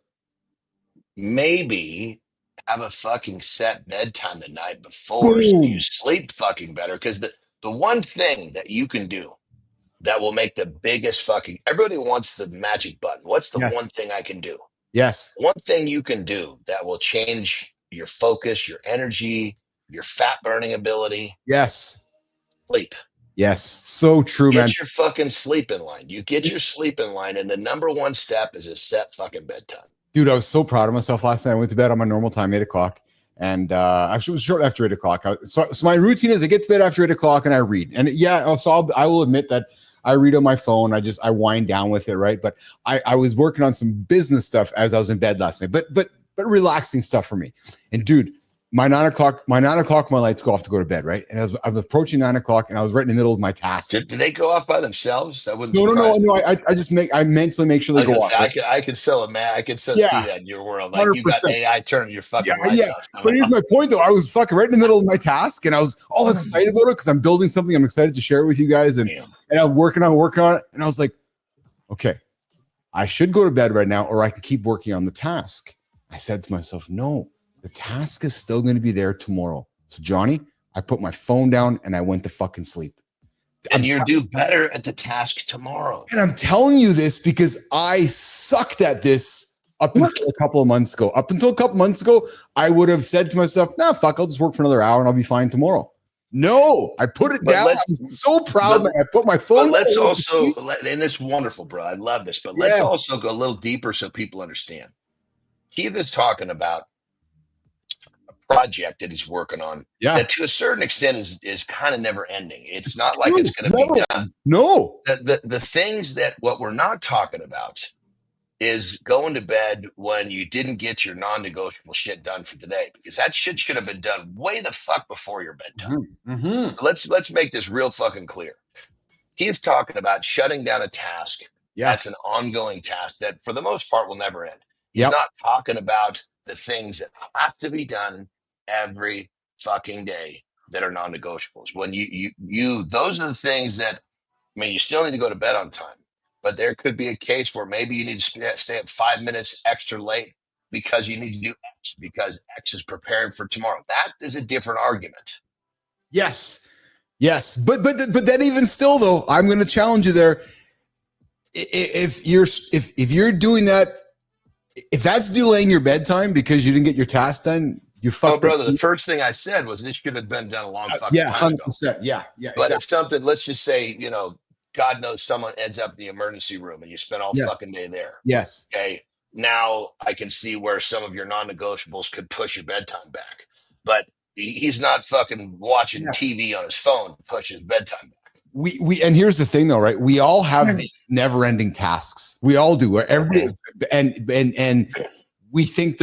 Maybe have a fucking set bedtime the night before so you sleep fucking better. Because the one thing that you can do that will make the biggest fucking, everybody wants the magic button. What's the one thing I can do? Yes. One thing you can do that will change your focus, your energy, your fat burning ability. Yes. Sleep. Yes. So true, man. Get your fucking sleep in line. You get your sleep in line, and the number one step is a set fucking bedtime. Dude, I was so proud of myself last night. I went to bed on my normal time, 8 o'clock. And actually, it was short after 8 o'clock. So my routine is I get to bed after 8 o'clock and I read. And yeah, so I will admit that I read on my phone. I wind down with it, right? But I was working on some business stuff as I was in bed last night, but relaxing stuff for me. And dude, my 9 o'clock, my lights go off to go to bed, right? And I was approaching 9 o'clock, and I was right in the middle of my task. Did they go off by themselves? That wouldn't. No. I mentally make sure they go off. I could sell I could see that in your world. Like 100%. You got AI turning your fucking lights off. But here's my point, though. I was fucking right in the middle of my task, and I was all excited about it because I'm building something. I'm excited to share it with you guys, and I'm working on it. And I was like, okay, I should go to bed right now, or I can keep working on the task. I said to myself, no. The task is still going to be there tomorrow. So, Johnny, I put my phone down and I went to fucking sleep. And you do better at the task tomorrow. And I'm telling you this because I sucked at this up until a couple of months ago. Up until a couple months ago, I would have said to myself, nah, fuck, I'll just work for another hour and I'll be fine tomorrow. No, I put it down. I'm so proud that I put my phone down. Let's also, and it's wonderful, bro. I love this, but let's also go a little deeper so people understand. Keith is talking about project that he's working on that to a certain extent is kind of never ending. It's not like it's going to be done. No. The things that what we're not talking about is going to bed when you didn't get your non-negotiable shit done for today, because that shit should have been done way the fuck before your bedtime. Mm-hmm. Let's make this real fucking clear. He's talking about shutting down a task. That's an ongoing task that for the most part will never end. He's not talking about the things that have to be done every fucking day that are non-negotiables. When you those are the things that, I mean, you still need to go to bed on time, but there could be a case where maybe you need to stay up 5 minutes extra late because you need to do X, because X is preparing for tomorrow. That is a different argument. Yes, but then even still, though, I'm going to challenge you there. If you're doing that, if that's delaying your bedtime because you didn't get your task done, you fuck. Oh, brother, the first thing I said was this should have been done a long fucking time ago. 100%. Yeah. But if something, let's just say, God knows someone ends up in the emergency room and you spend all fucking day there. Yes. Okay. Now I can see where some of your non-negotiables could push your bedtime back. But he's not fucking watching TV on his phone to push his bedtime back. We and here's the thing though, right? We all have these never-ending tasks. We all do. Everybody and we think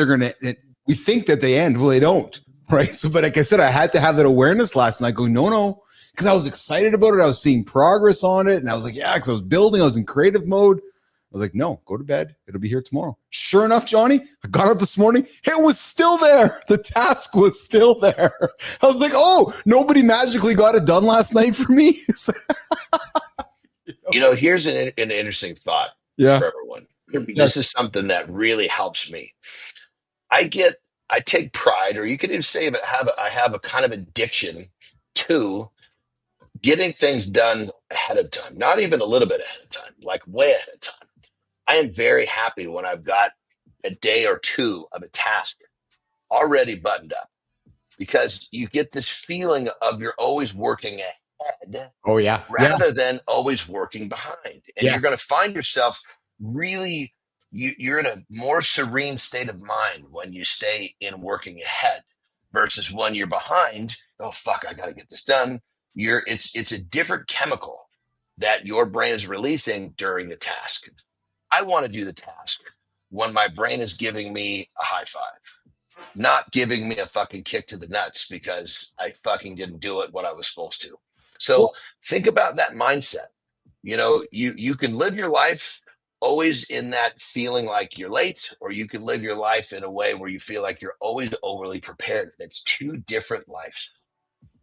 we think that they end. Well, they don't, right? So, but like I said, I had to have that awareness last night. Going, no, because I was excited about it. I was seeing progress on it, and I was like, because I was building. I was in creative mode. I was like, no, go to bed. It'll be here tomorrow. Sure enough, Johnny, I got up this morning. It was still there. The task was still there. I was like, oh, nobody magically got it done last night for me. Here's an interesting thought Yeah. for everyone. This is something that really helps me. I take pride, or you could even say that I have a kind of addiction to getting things done ahead of time, not even a little bit ahead of time, like way ahead of time. I am very happy when I've got a day or two of a task already buttoned up, because you get this feeling of you're always working ahead Oh yeah. rather than always working behind. And you're going to Yes. find yourself really, you're in a more serene state of mind when you stay in working ahead versus when you're behind. Oh, fuck, I got to get this done. It's a different chemical that your brain is releasing during the task. I want to do the task when my brain is giving me a high five, not giving me a fucking kick to the nuts because I fucking didn't do it what I was supposed to. So think about that mindset. You can live your life always in that feeling like you're late, or you can live your life in a way where you feel like you're always overly prepared. It's two different lives.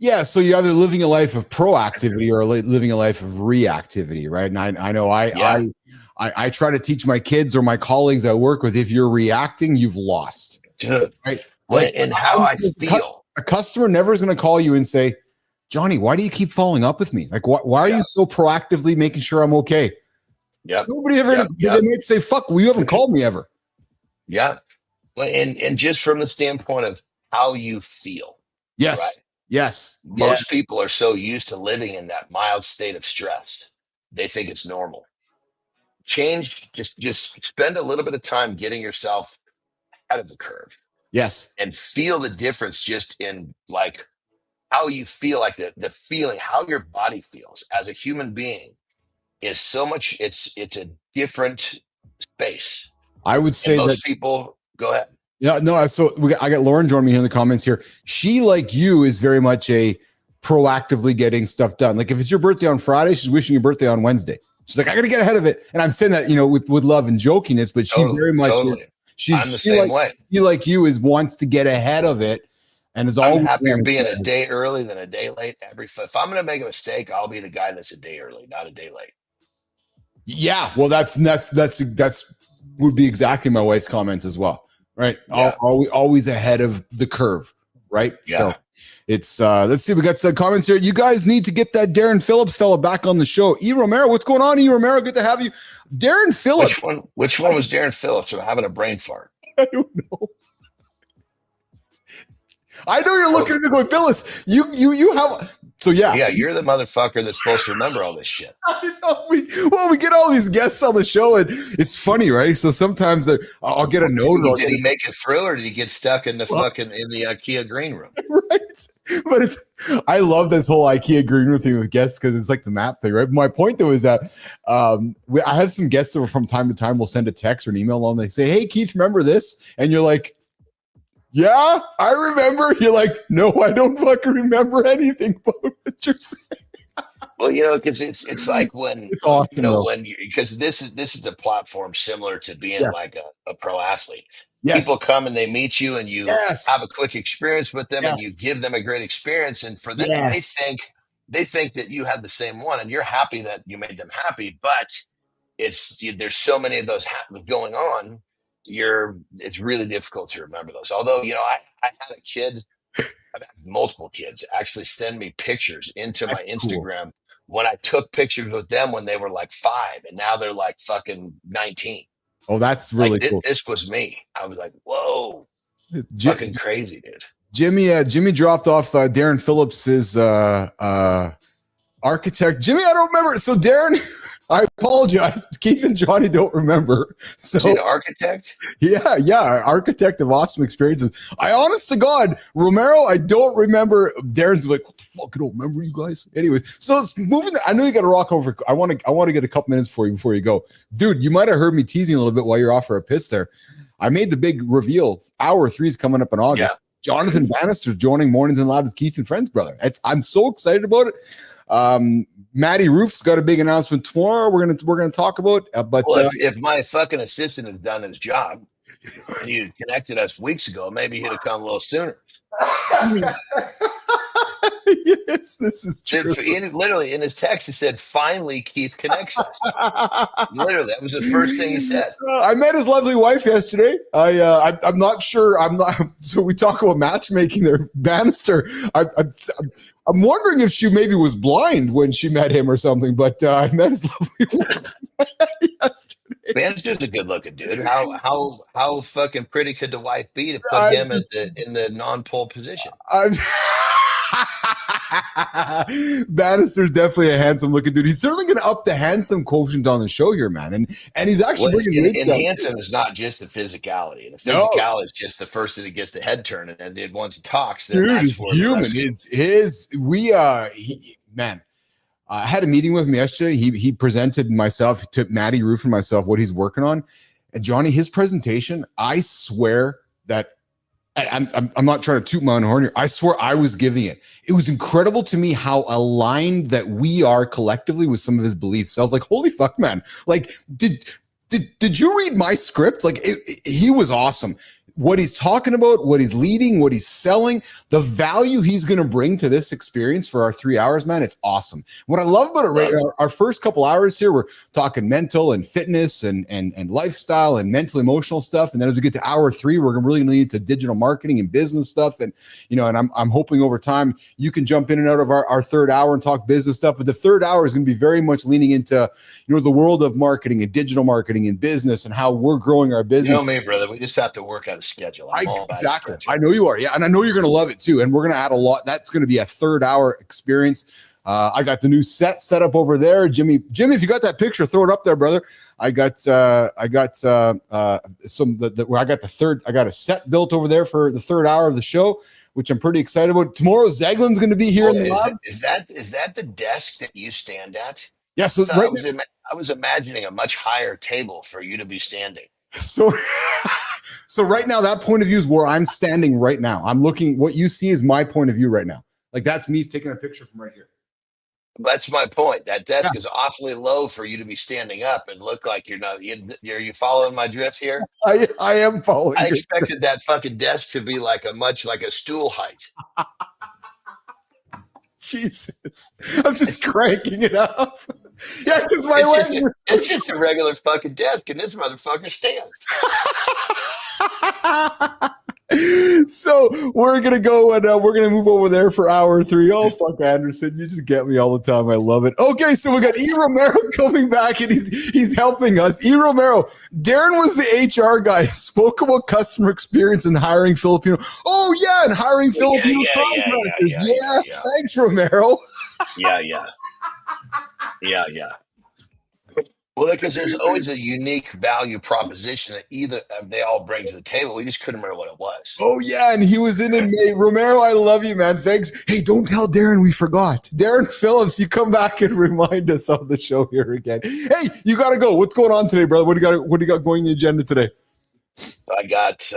Yeah, so you're either living a life of proactivity or living a life of reactivity, right? And I know I try to teach my kids or my colleagues I work with, if you're reacting, you've lost. Dude, right? And how I feel. A customer never is going to call you and say, Johnny, why do you keep following up with me? Like, why are you so proactively making sure I'm okay? Yeah. Nobody ever, they might say, fuck, well, you haven't called me ever. Yeah. And just from the standpoint of how you feel. Yes. Right? Yes. Most people are so used to living in that mild state of stress, they think it's normal. Change, just spend a little bit of time getting yourself out of the curve. Yes. And feel the difference just in like how you feel, like the feeling, how your body feels as a human being is so much, it's a different space. I would say and most that people, go ahead. Yeah, no. So I got Lauren joining me here in the comments here. She, like you, is very much a proactively getting stuff done. Like if it's your birthday on Friday, she's wishing your birthday on Wednesday. She's like, I got to get ahead of it. And I'm saying that, with love and jokiness, but she very much is, I'm the same way. She, like you, wants to get ahead of it, and is always happier being a day early than a day late. If I'm going to make a mistake, I'll be the guy that's a day early, not a day late. Yeah, well, that's would be exactly my wife's comments as well. Right. Yeah. Always ahead of the curve. Right. Yeah. So it's let's see. We got some comments here. You guys need to get that Darren Phillips fella back on the show. E. Romero, what's going on? E. Romero, good to have you. Darren Phillips. Which one was Darren Phillips? I'm having a brain fart. I don't know. I know you're looking at me going, Phyllis, you have. So yeah. Yeah, you're the motherfucker that's supposed to remember all this shit. I know. We get all these guests on the show, and it's funny, right? So sometimes I'll get a note. Did he make it through, or did he get stuck in the in the IKEA green room? Right. But I love this whole IKEA green room thing with guests because it's like the map thing, right? My point though is that I have some guests over from time to time will send a text or an email along. They say, "Hey Keith, remember this?" And you're like, yeah, I remember. You're like, no, I don't fucking remember anything about what you're saying. Well, because it's like when it's awesome, because this is a platform similar to being like a pro athlete. Yes. People come and they meet you, and you have a quick experience with them, and you give them a great experience, and for them they think that you had the same one, and you're happy that you made them happy, but there's so many of those going on. It's really difficult to remember those. Although, I had a kid, I've had multiple kids actually send me pictures into my Instagram when I took pictures with them when they were like 5, and now they're like fucking 19. Oh, that's really cool. This was me. I was like, whoa, fucking crazy, dude. Jimmy dropped off Darren Phillips's architect. Jimmy, I don't remember. So Darren, I apologize. Keith and Johnny don't remember. So is he an architect? Yeah, architect of awesome experiences. I honest to God, Romero, I don't remember. Darren's like, what the fuck? I don't remember you guys. Anyways, so it's moving. I know you got to rock over. I want to get a couple minutes for you before you go, dude. You might have heard me teasing a little bit while you're off for a piss there. I made the big reveal. Hour 3 is coming up in August. Yeah. Jonathan Bannister's joining Mornings in Lab with Keith and Friends, brother. I'm so excited about it. Matty Roof's got a big announcement tomorrow. We're gonna talk about. But if my fucking assistant had done his job and you connected us weeks ago, maybe he'd have come a little sooner. Yes, this is true. Literally in his text, he said, "Finally, Keith connects us." Literally, that was the first thing he said. I met his lovely wife yesterday. I'm not sure. I'm not. So we talk about matchmaking there, Bannister. I'm wondering if she maybe was blind when she met him or something. But I met his lovely wife yesterday. Bannister's a good-looking dude. How fucking pretty could the wife be to put him in the non-pole position? Bannister's definitely a handsome looking dude. He's certainly going to up the handsome quotient on the show here, man. And he's actually and handsome is not just the phicality. And the physicality is just the first that he gets the head turn, and then once he talks, then dude, that's it's human. Man. I had a meeting with him yesterday. He presented myself to Maddie Roof and myself what he's working on. And Johnny, his presentation, I swear that I'm not trying to toot my own horn here. I swear I was giving it. It was incredible to me how aligned that we are collectively with some of his beliefs. I was like, holy fuck, man. Like, did you read my script? Like, he was awesome. What he's talking about, what he's leading, what he's selling, the value he's going to bring to this experience for our 3 hours, man, it's awesome. What I love about it right now, our first couple hours here, we're talking mental and fitness and lifestyle and mental emotional stuff. And then as we get to hour 3, we're really going to lead to digital marketing and business stuff. And, and I'm hoping over time you can jump in and out of our third hour and talk business stuff. But the third hour is going to be very much leaning into, the world of marketing and digital marketing and business and how we're growing our business. You know me, brother. We just have to work out a schedule. Exactly. I know you are. Yeah. And I know you're going to love it too. And we're going to add a lot. That's going to be a third hour experience. I got the new set up over there. Jimmy, if you got that picture, throw it up there, brother. I got a set built over there for the third hour of the show, which I'm pretty excited about. Tomorrow, Zeglin's going to be here in the lab. Is that the desk that you stand at? Yeah. So I was imagining a much higher table for you to be standing. So right now, that point of view is where I'm standing right now. I'm looking, what you see is my point of view right now. Like that's me taking a picture from right here. That's my point. That desk is awfully low for you to be standing up and look like you're not. Are you following my drift here? I am following. I expected that fucking desk to be like a stool height. Jesus, I'm just cranking it up. Yeah, because it's just a regular fucking desk, and this motherfucker stands. So we're gonna go and we're gonna move over there for hour 3. Oh fuck, Anderson, you just get me all the time. I love it. Okay, so we got E. Romero coming back, and he's helping us. E. Romero, Darren was the HR guy. Spoke about customer experience and hiring Filipino. Oh yeah, and hiring Filipino contractors. Yeah, thanks, Romero. Yeah. Well, because there's always a unique value proposition that they all bring to the table. We just couldn't remember what it was. Oh, yeah, and he was in May. Romero, I love you, man. Thanks. Hey, don't tell Darren we forgot. Darren Phillips, you come back and remind us on the show here again. Hey, you got to go. What's going on today, brother? What do you got going on the agenda today? I got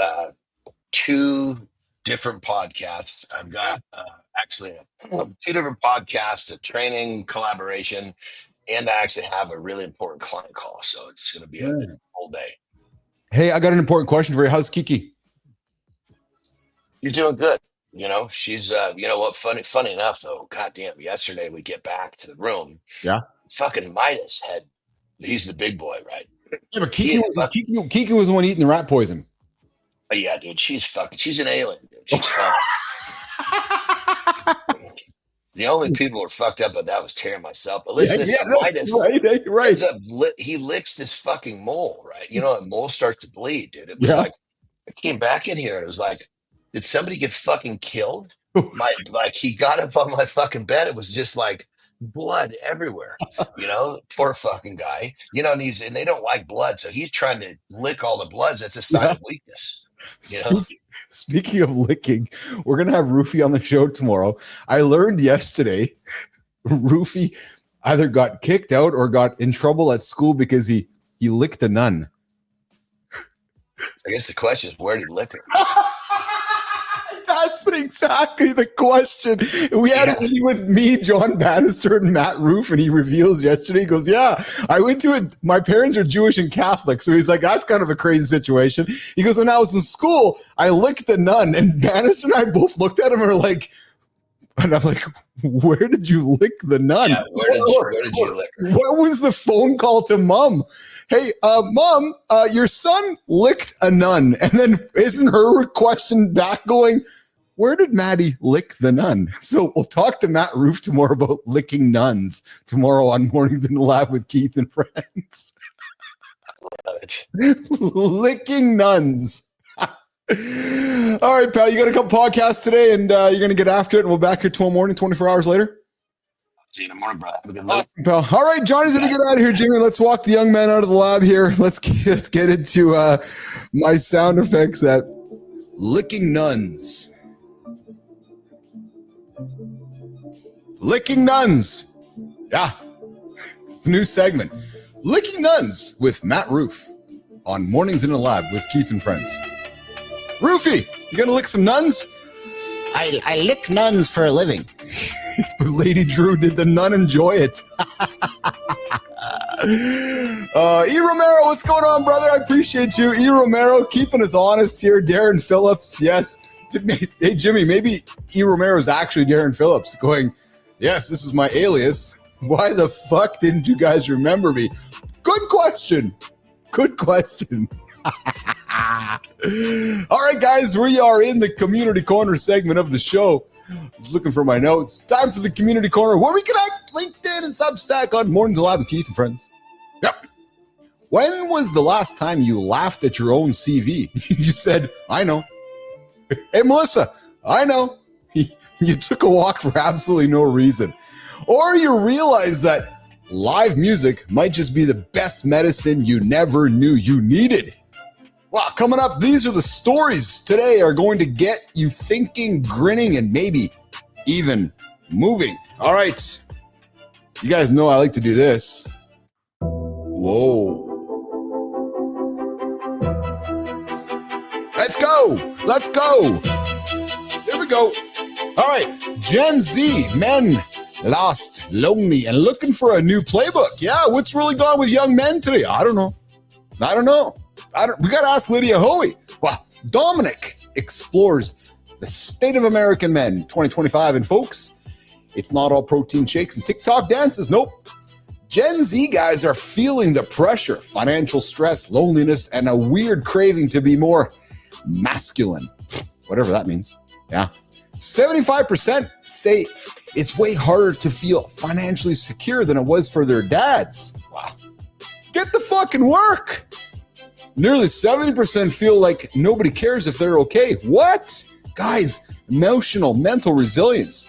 2 different podcasts. I've got actually 2 different podcasts, a training collaboration, and I actually have a really important client call. So it's going to be a whole day. Hey, I got an important question for you. How's Kiki? She's doing good. She's, what, funny enough, though, goddamn, yesterday we get back to the room. Yeah. Fucking Midas he's the big boy, right? Yeah, but Kiki was the one eating the rat poison. Oh, yeah, dude, she's an alien, dude. She's fun. The only people who were fucked up, but that was Terry and myself. But listen, Midas, right. He licks this fucking mole, right? And mole starts to bleed, dude. It was like, I came back in here. And it was like, did somebody get fucking killed? He got up on my fucking bed. It was just like blood everywhere, poor fucking guy, and they don't like blood. So he's trying to lick all the bloods. That's a sign of weakness. Speaking of licking, we're going to have Rufy on the show tomorrow. I learned yesterday Rufy either got kicked out or got in trouble at school because he licked a nun. I guess the question is, where did he lick her? That's exactly the question. We had a meeting with me, Jon Bannister, and Matt Roof, and he reveals yesterday, he goes, yeah, I went to it. My parents are Jewish and Catholic. So he's like, that's kind of a crazy situation. He goes, when I was in school, I licked the nun. And Bannister and I both looked at him and were like, And I'm like, where did you lick the nun? Yeah, where did you lick her? What was the phone call to mom? Hey, mom, your son licked a nun. And then isn't her question back going, where did Maddie lick the nun? So we'll talk to Matt Roof tomorrow about licking nuns tomorrow on Mornings in the Lab with Keith and Friends. Licking nuns. All right, pal, you got a couple podcasts today and you're going to get after it and we'll be back here tomorrow morning, 24 hours later. See you in the morning, brother. Have a good night. Awesome, pal. All right, Johnny's going to get out of here, Jimmy. Let's walk the young man out of the lab here. Let's get into my sound effects at licking nuns. Licking nuns. Yeah. It's a new segment. Licking nuns with Matt Roof on Mornings in the Lab with Keith and Friends. Roofy, you gonna lick some nuns? I lick nuns for a living. Lady Drew, did the nun enjoy it? E. Romero, what's going on, brother? I appreciate you. E. Romero, keeping us honest here. Darren Phillips, yes. Hey, Jimmy, maybe E. Romero is actually Darren Phillips going, yes, this is my alias. Why the fuck didn't you guys remember me? Good question. Good question. All right, guys, we are in the Community Corner segment of the show. I was looking for my notes. Time for the Community Corner where we connect LinkedIn and Substack on Mornings Live with Keith and Friends. Yep. When was the last time you laughed at your own CV? You said, I know. Hey, Melissa, I know. You took a walk for absolutely no reason. Or you realize that live music might just be the best medicine you never knew you needed. Well, coming up, these are the stories today are going to get you thinking, grinning, and maybe even moving. All right. You guys know I like to do this. Whoa. Let's go. Let's go. Here we go. All right. Gen Z, men lost, lonely, and looking for a new playbook. Yeah, what's really gone with young men today? I don't know. We got to ask Lydia Hoey. Well, Dominic explores the state of American men 2025. And folks, it's not all protein shakes and TikTok dances. Nope. Gen Z guys are feeling the pressure, financial stress, loneliness, and a weird craving to be more masculine. Whatever that means. Yeah. 75% say it's way harder to feel financially secure than it was for their dads. Wow. Get the fucking work. Nearly 70% feel like nobody cares if they're okay. What? Guys, mental resilience.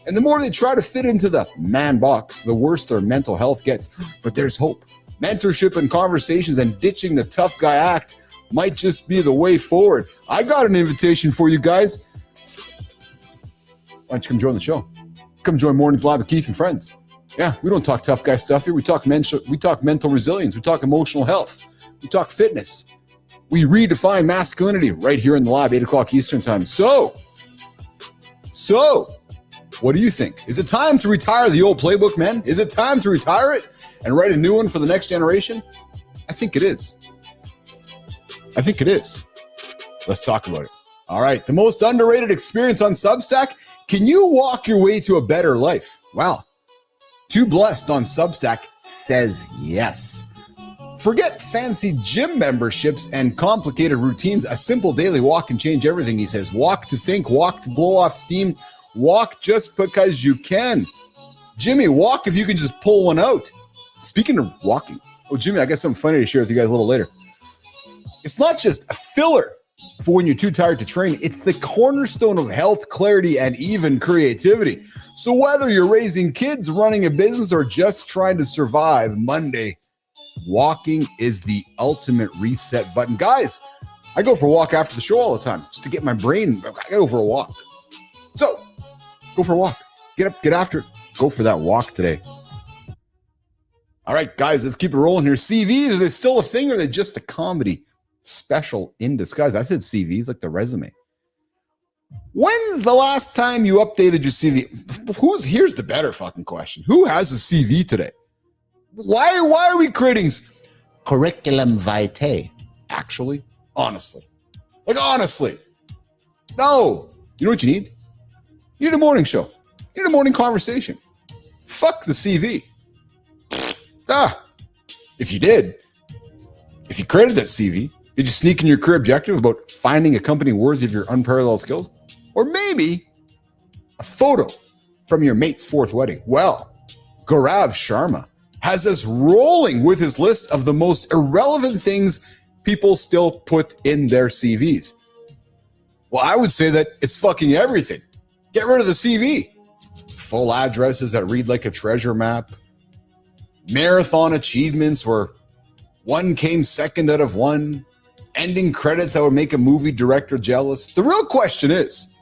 And the more they try to fit into the man box, the worse their mental health gets. But there's hope. Mentorship and conversations and ditching the tough guy act might just be the way forward. I got an invitation for you guys. Why don't you come join the show? Come join Mornings Live with Keith and Friends. Yeah, we don't talk tough guy stuff here. We talk mental resilience. We talk emotional health. We talk fitness. We redefine masculinity right here in the lab, 8 o'clock Eastern time. So, what do you think? Is it time to retire the old playbook, men? Is it time to retire it and write a new one for the next generation? I think it is. Let's talk about it. All right, the most underrated experience on Substack. Can you walk your way to a better life? Wow. Too Blessed on Substack says yes. Forget fancy gym memberships and complicated routines. A simple daily walk can change everything, he says. Walk to think, walk to blow off steam, walk just because you can. Jimmy, walk if you can just pull one out. Speaking of walking, Jimmy, I got something funny to share with you guys a little later. It's not just a filler for when you're too tired to train. It's the cornerstone of health, clarity, and even creativity. So whether you're raising kids, running a business, or just trying to survive Monday, walking is the ultimate reset button. Guys, I go for a walk after the show all the time just to get my brain. I go for a walk. So go for a walk. Get up, get after it. Go for that walk today. All right, guys, let's keep it rolling here. CVs, are they still a thing or are they just a comedy special in disguise? I said CVs like the resume. When's the last time you updated your CV? Here's the better fucking question. Who has a CV today? Why are we creating curriculum vitae? Actually, honestly. No. You know what you need? You need a morning show. You need a morning conversation. Fuck the CV. If you did, if you created that CV, did you sneak in your career objective about finding a company worthy of your unparalleled skills? Or maybe a photo from your mate's fourth wedding. Well, Gaurav Sharma has us rolling with his list of the most irrelevant things people still put in their CVs. Well, I would say that it's fucking everything. Get rid of the CV. Full addresses that read like a treasure map. Marathon achievements where one came second out of one. Ending credits that would make a movie director jealous. The real question is,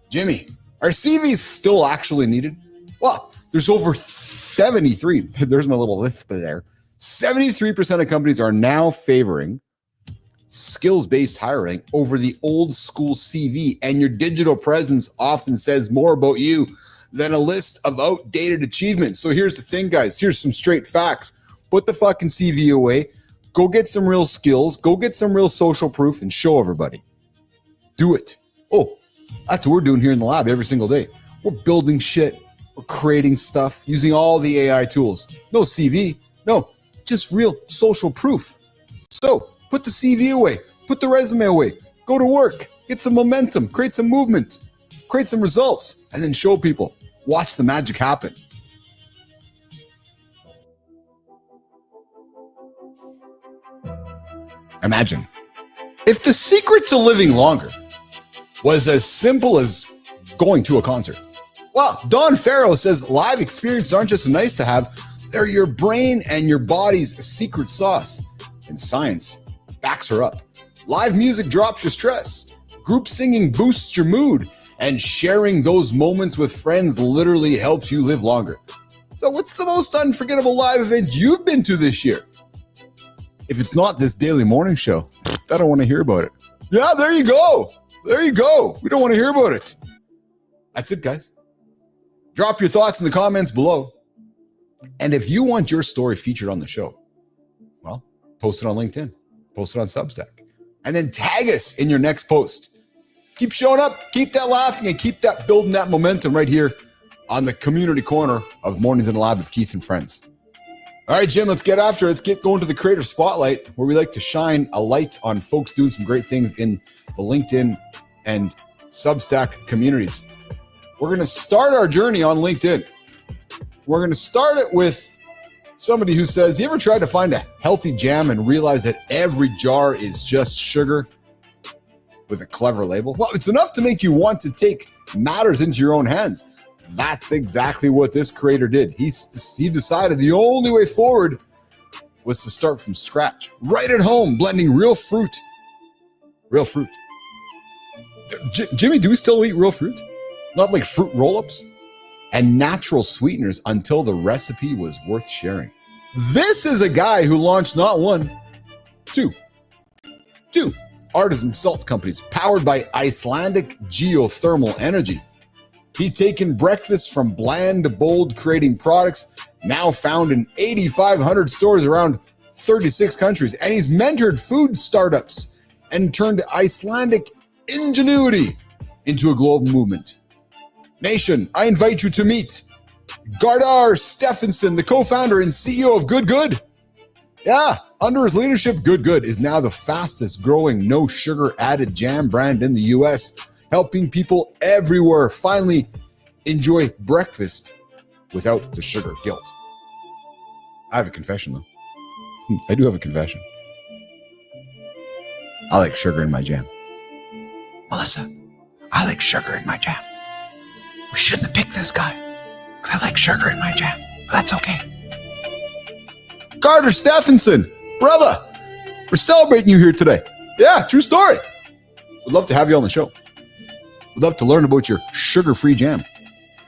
Jimmy, are CVs still actually needed? Well, there's over 73. There's my little list there. 73% of companies are now favoring skills-based hiring over the old school CV, and your digital presence often says more about you than a list of outdated achievements. So here's the thing, guys. Here's some straight facts. Put the fucking CV away. Go get some real skills. Go get some real social proof and show everybody. Do it. Oh, that's what we're doing here in the lab every single day. We're building shit. We're creating stuff using all the AI tools. No CV. No, just real social proof. So put the CV away. Put the resume away. Go to work. Get some momentum. Create some movement. Create some results. And then show people. Watch the magic happen. Imagine if the secret to living longer was as simple as going to a concert. Well, Don Farrow says live experiences aren't just nice to have, they're your brain and your body's secret sauce. And science backs her up. Live music drops your stress. Group singing boosts your mood. And sharing those moments with friends literally helps you live longer. So what's the most unforgettable live event you've been to this year? If it's not this daily morning show, I don't want to hear about it. Yeah, there you go. There you go. We don't want to hear about it. That's it, guys. Drop your thoughts in the comments below. And if you want your story featured on the show, well, post it on LinkedIn, post it on Substack, and then tag us in your next post. Keep showing up, keep that laughing, and keep that building that momentum right here on the community corner of Mornings in the Lab with Keith and Friends. All right, Jim, let's get after it. Let's get going to the Creator Spotlight, where we like to shine a light on folks doing some great things in the LinkedIn and Substack communities. We're going to start our journey on LinkedIn. We're going to start it with somebody who says, you ever tried to find a healthy jam and realize that every jar is just sugar with a clever label? Well, it's enough to make you want to take matters into your own hands. That's exactly what this creator did. He decided the only way forward was to start from scratch, right at home, blending real fruit. Real fruit. Jimmy, do we still eat real fruit? Not like fruit roll-ups? And natural sweeteners until the recipe was worth sharing. This is a guy who launched not one, two artisan salt companies powered by Icelandic geothermal energy. He's taken breakfast from bland to bold, creating products now found in 8,500 stores around 36 countries. And he's mentored food startups and turned Icelandic ingenuity into a global movement. Nation, I invite you to meet Gardar Stephenson, the co-founder and CEO of Good Good. Yeah, under his leadership, Good Good is now the fastest growing no sugar added jam brand in the US, helping people everywhere finally enjoy breakfast without the sugar guilt. I have a confession though. I do have a confession. I like sugar in my jam. Melissa, I like sugar in my jam. We shouldn't have picked this guy because I like sugar in my jam, but that's okay. Carter Stephenson, brother, we're celebrating you here today. Yeah, true story. We'd love to have you on the show. We'd love to learn about your sugar-free jam.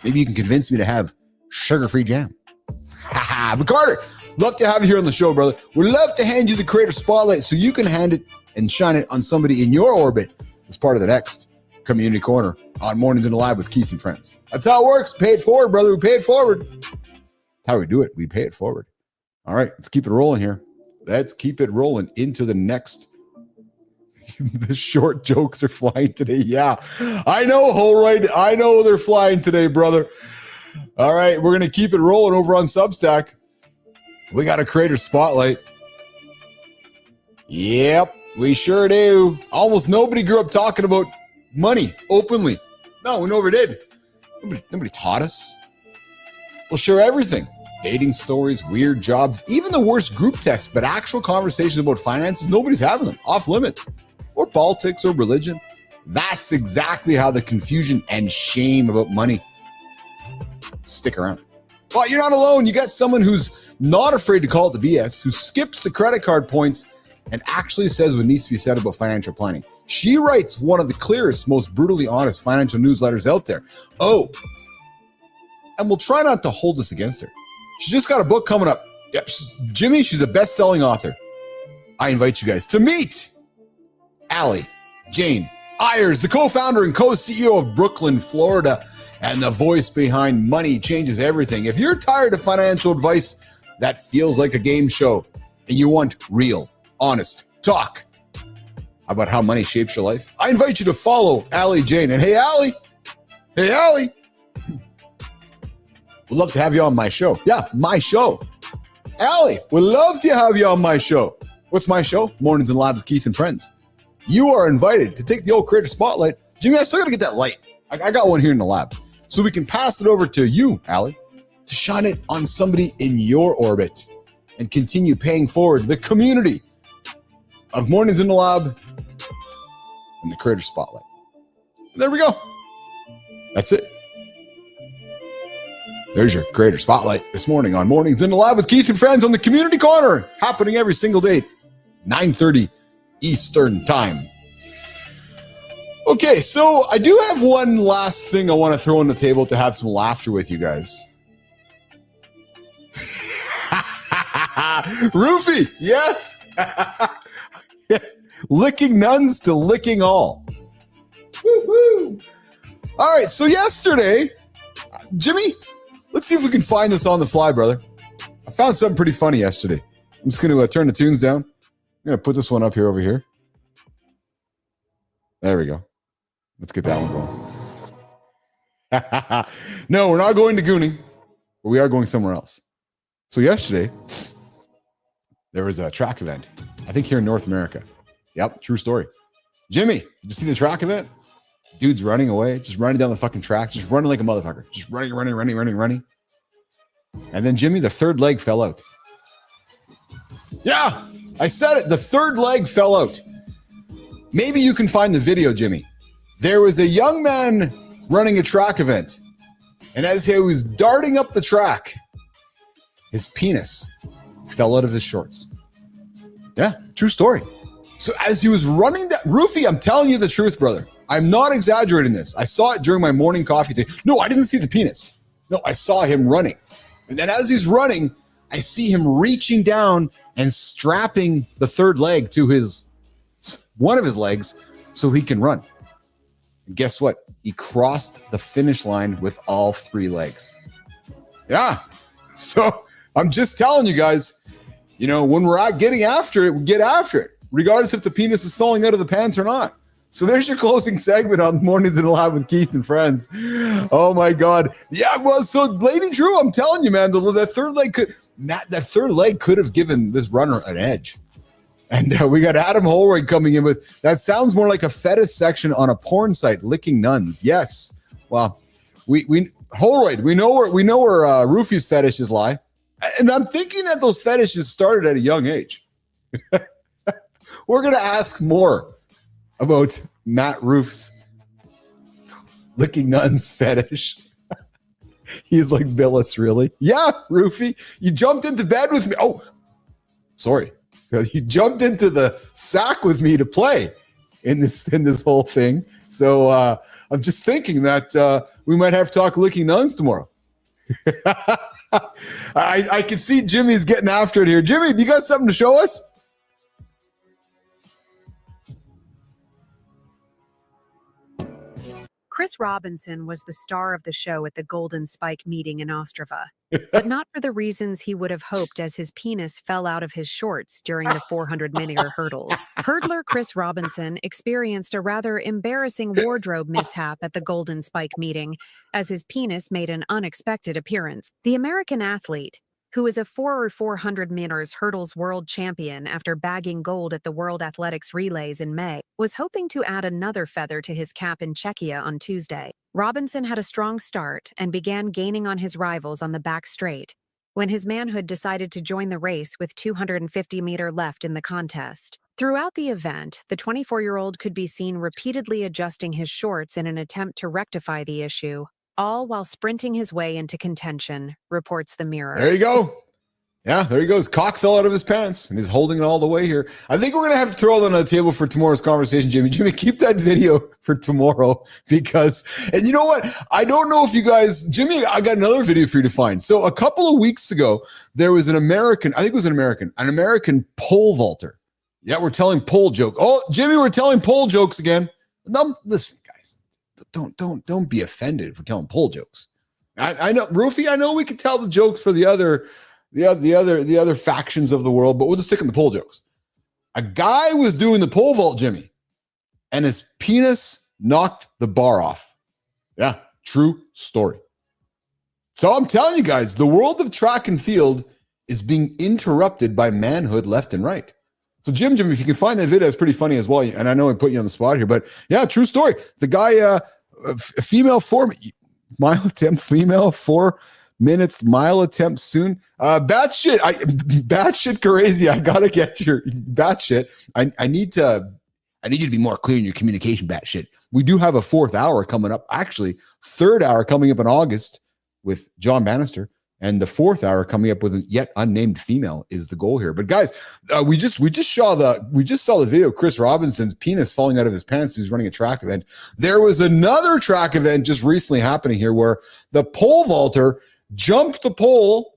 Maybe you can convince me to have sugar-free jam. But Carter, love to have you here on the show, brother. We'd love to hand you the Creator Spotlight so you can hand it and shine it on somebody in your orbit as part of the next Community Corner on Mornings in the Lab with Keith and Friends. That's how it works. Pay it forward, brother. We pay it forward. That's how we do it. We pay it forward. All right, let's keep it rolling here. Let's keep it rolling into the next. The short jokes are flying today. Yeah, I know, Holroyd. I know they're flying today, brother. All right, we're going to keep it rolling over on Substack. We got a creator spotlight. Yep, we sure do. Almost nobody grew up talking about money openly. No, we never did. Nobody taught us. We'll share everything. Dating stories, weird jobs, even the worst group texts, but actual conversations about finances, nobody's having them. Off limits. Or politics or religion. That's exactly how the confusion and shame about money stick around. But you're not alone. You got someone who's not afraid to call it the BS, who skips the credit card points and actually says what needs to be said about financial planning. She writes one of the clearest, most brutally honest financial newsletters out there. Oh, and we'll try not to hold this against her. She just got a book coming up. Yep, Jimmy, she's a best-selling author. I invite you guys to meet Allie Jane Ayers, the co-founder and co-CEO of Brooklyn, Florida, and the voice behind Money Changes Everything. If you're tired of financial advice that feels like a game show and you want real, honest talk about how money shapes your life, I invite you to follow Allie Jane. And hey, Allie, we'd love to have you on my show. Yeah, my show. Allie, we'd love to have you on my show. What's my show? Mornings in the Lab with Keith and Friends. You are invited to take the old creator spotlight. Jimmy, I still got to get that light. I got one here in the lab. So we can pass it over to you, Allie, to shine it on somebody in your orbit and continue paying forward the community of Mornings in the Lab and the creator spotlight. There we go. That's it. There's your creator spotlight this morning on Mornings in the Lab with Keith and Friends on the Community Corner, happening every single day, 9:30 Eastern Time. Okay, so I do have one last thing I want to throw on the table to have some laughter with you guys. Roofie, yes. Licking nuns to licking all. Woo-hoo. All right, so yesterday, Jimmy, let's see if we can find this on the fly, brother. I found something pretty funny yesterday. I'm just going to turn the tunes down. I'm going to put this one up here over here. There we go. Let's get that one going. No, we're not going to Gooning, but we are going somewhere else. So yesterday, there was a track event, I think here in North America. Yep, true story. Jimmy, did you see the track event? Dude's running away, just running down the fucking track, just running like a motherfucker. Just running. And then, Jimmy, the third leg fell out. Yeah, I said it. The third leg fell out. Maybe you can find the video, Jimmy. There was a young man running a track event, and as he was darting up the track, his penis fell out of his shorts. Yeah, true story. So as he was running that, Roofie, I'm telling you the truth, brother. I'm not exaggerating this. I saw it during my morning coffee thing. No, I didn't see the penis. No, I saw him running. And then as he's running, I see him reaching down and strapping the third leg to one of his legs so he can run. And guess what? He crossed the finish line with all three legs. Yeah. So I'm just telling you guys, you know, when we're out getting after it, we get after it, regardless if the penis is falling out of the pants or not. So there's your closing segment on Mornings in the Lab with Keith and Friends. Oh my God. Yeah, well, so Lady Drew, I'm telling you, man, that third leg could have given this runner an edge. And we got Adam Holroyd coming in with, that sounds more like a fetish section on a porn site, licking nuns. Yes. Well, Holroyd, we know where Roofie's fetishes lie. And I'm thinking that those fetishes started at a young age. We're going to ask more about Matt Roof's licking nuns fetish. He's like, Billis, really? Yeah, Roofie, you jumped into bed with me. Oh, sorry. You jumped into the sack with me to play in this whole thing. So I'm just thinking that we might have to talk licking nuns tomorrow. I can see Jimmy's getting after it here. Jimmy, you got something to show us? Chris Robinson was the star of the show at the Golden Spike meeting in Ostrava, but not for the reasons he would have hoped as his penis fell out of his shorts during the 400-meter hurdles. Hurdler Chris Robinson experienced a rather embarrassing wardrobe mishap at the Golden Spike meeting as his penis made an unexpected appearance. The American athlete, who is a 400 meters hurdles world champion after bagging gold at the World Athletics Relays in May, was hoping to add another feather to his cap in Czechia on Tuesday. Robinson had a strong start and began gaining on his rivals on the back straight when his manhood decided to join the race with 250 meters left in the contest. Throughout the event, the 24-year-old could be seen repeatedly adjusting his shorts in an attempt to rectify the issue, all while sprinting his way into contention, reports the Mirror. There you go. Yeah, there he goes. Cock fell out of his pants, and he's holding it all the way here. I think we're going to have to throw that on the table for tomorrow's conversation, Jimmy. Jimmy, keep that video for tomorrow because, and you know what? I don't know if you guys, Jimmy, I got another video for you to find. So a couple of weeks ago, there was an American, I think it was an American pole vaulter. Yeah, we're telling pole joke. Oh, Jimmy, we're telling pole jokes again. No, listen, guys, don't be offended for telling pole jokes. I know, Rufy, I know we could tell the jokes for the other factions of the world, but we'll just stick in the pole jokes. A guy was doing the pole vault, Jimmy, and his penis knocked the bar off. Yeah, true story. So I'm telling you guys, the world of track and field is being interrupted by manhood left and right. So Jim, if you can find that video, it's pretty funny as well. And I know I put you on the spot here, but yeah, true story. The guy, female 4 minutes, mile attempt soon. Batshit crazy. I gotta get your batshit. I need you to be more clear in your communication, batshit. We do have a 4th hour coming up. Actually, 3rd hour coming up in August with John Bannister, and the 4th hour coming up with a yet unnamed female is the goal here. But guys, we just saw the video of Chris Robinson's penis falling out of his pants. He's running a track event. There was another track event just recently happening here where the pole vaulter jumped the pole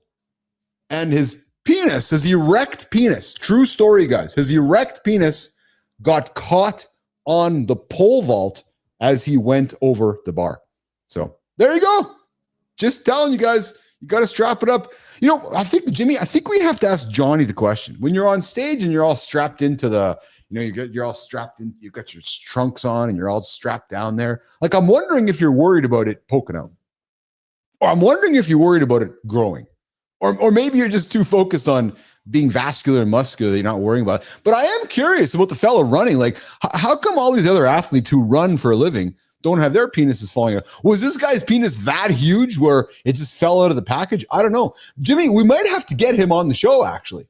and his penis, his erect penis, true story, guys, his erect penis got caught on the pole vault as he went over the bar. So there you go. Just telling you guys, you got to strap it up. You know, I think, Jimmy, we have to ask Johnny the question. When you're on stage and you're all strapped into the, you're all strapped in, you've got your trunks on and you're all strapped down there. Like, I'm wondering if you're worried about it poking out. Or I'm wondering if you're worried about it growing. Or maybe you're just too focused on being vascular and muscular that you're not worrying about it. But I am curious about the fellow running. Like, how come all these other athletes who run for a living don't have their penises falling out? Was this guy's penis that huge where it just fell out of the package? I don't know. Jimmy, we might have to get him on the show, actually.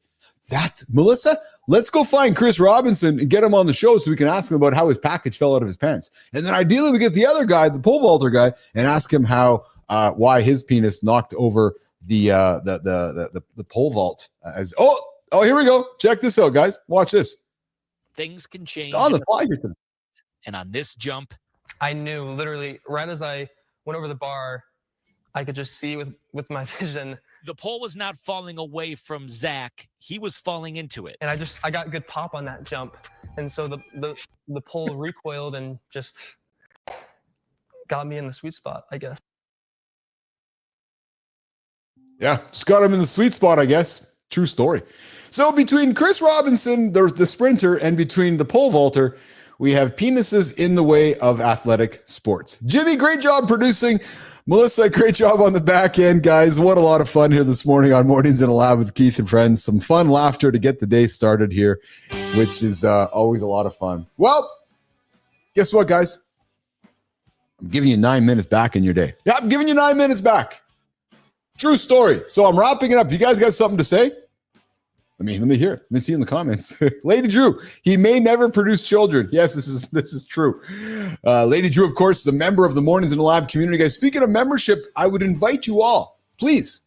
That's Melissa. Let's go find Chris Robinson and get him on the show so we can ask him about how his package fell out of his pants. And then ideally we get the other guy, the pole vaulter guy, and ask him why his penis knocked over the pole vault. Here we go. Check this out, guys. Watch this. Things can change. Just on the fly here. And on this jump, I knew literally right as I went over the bar, I could just see with my vision. The pole was not falling away from Zach. He was falling into it. And I got good top on that jump. And so the pole recoiled and just got me in the sweet spot, I guess. Yeah, just got him in the sweet spot, I guess. True story. So between Chris Robinson, the sprinter, and between the pole vaulter, we have penises in the way of athletic sports. Jimmy, great job producing. Melissa, great job on the back end, guys. What a lot of fun here this morning on Mornings in a Lab with Keith and friends. Some fun laughter to get the day started here, which is always a lot of fun. Well, guess what, guys? I'm giving you 9 minutes back in your day. Yeah, I'm giving you 9 minutes back. True story. So I'm wrapping it up. You guys got something to say? Let me hear it. Let me see in the comments. Lady Drew, he may never produce children. Yes, this is true. Lady Drew, of course, is a member of the Mornings in the Lab community. Guys, speaking of membership, I would invite you all, please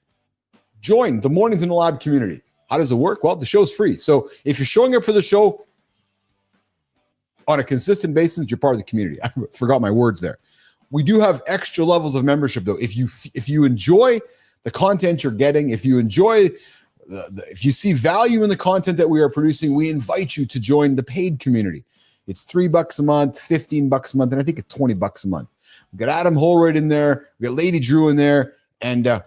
join the Mornings in the Lab community. How does it work? Well, the show's free. So if you're showing up for the show on a consistent basis, you're part of the community. I forgot my words there. We do have extra levels of membership, though. If you enjoy the content you're getting, if you see value in the content that we are producing, we invite you to join the paid community. It's $3 a month, $15 a month, and I think it's $20 a month. We got Adam Holroyd in there. We got Lady Drew in there, and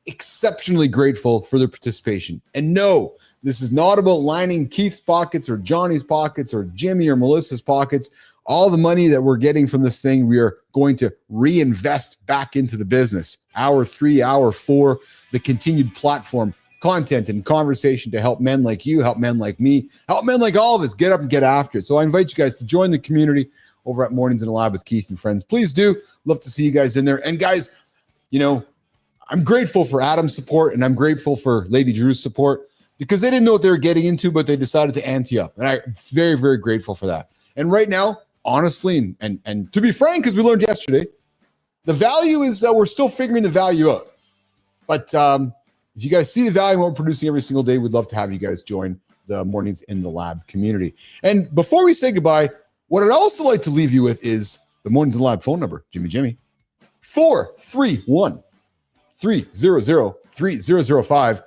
exceptionally grateful for their participation. And no, this is not about lining Keith's pockets or Johnny's pockets or Jimmy or Melissa's pockets. All the money that we're getting from this thing, we are going to reinvest back into the business. Hour 3, hour 4, the continued platform, content and conversation to help men like you, help men like me, help men like all of us get up and get after it. So I invite you guys to join the community over at Mornings in the Lab with Keith and Friends. Please do. Love to see you guys in there. And guys, you know, I'm grateful for Adam's support and I'm grateful for Lady Drew's support because they didn't know what they were getting into, but they decided to ante up. And I'm very, very grateful for that. And right now, honestly, and to be frank, because we learned yesterday, the value is we're still figuring the value out. But if you guys see the value in what we're producing every single day, we'd love to have you guys join the Mornings in the Lab community. And before we say goodbye, what I'd also like to leave you with is the Mornings in the Lab phone number, Jimmy, 431-300-3005.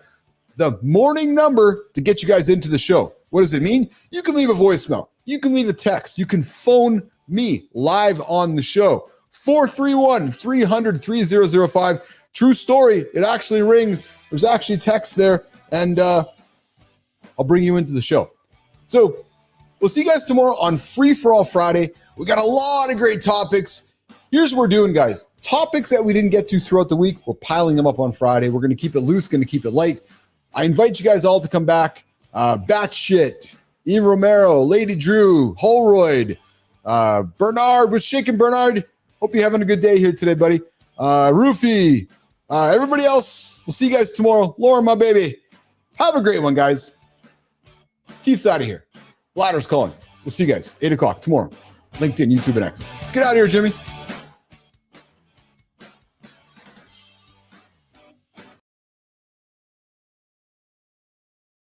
The morning number to get you guys into the show. What does it mean? You can leave a voicemail. You can leave a text. You can phone me live on the show. 431-300-3005. True story. It actually rings. There's actually text there. And I'll bring you into the show. So we'll see you guys tomorrow on Free For All Friday. We got a lot of great topics. Here's what we're doing, guys. Topics that we didn't get to throughout the week, we're piling them up on Friday. We're going to keep it loose, going to keep it light. I invite you guys all to come back. Batshit, Ian Romero, Lady Drew, Holroyd, Bernard was shaking. Bernard, hope you're having a good day here today, buddy. Rufy, everybody else, we'll see you guys tomorrow. Lauren, my baby, have a great one, guys. Keith's out of here. Ladder's calling. We'll see you guys 8 o'clock tomorrow. LinkedIn, YouTube, and X. Let's get out of here, Jimmy.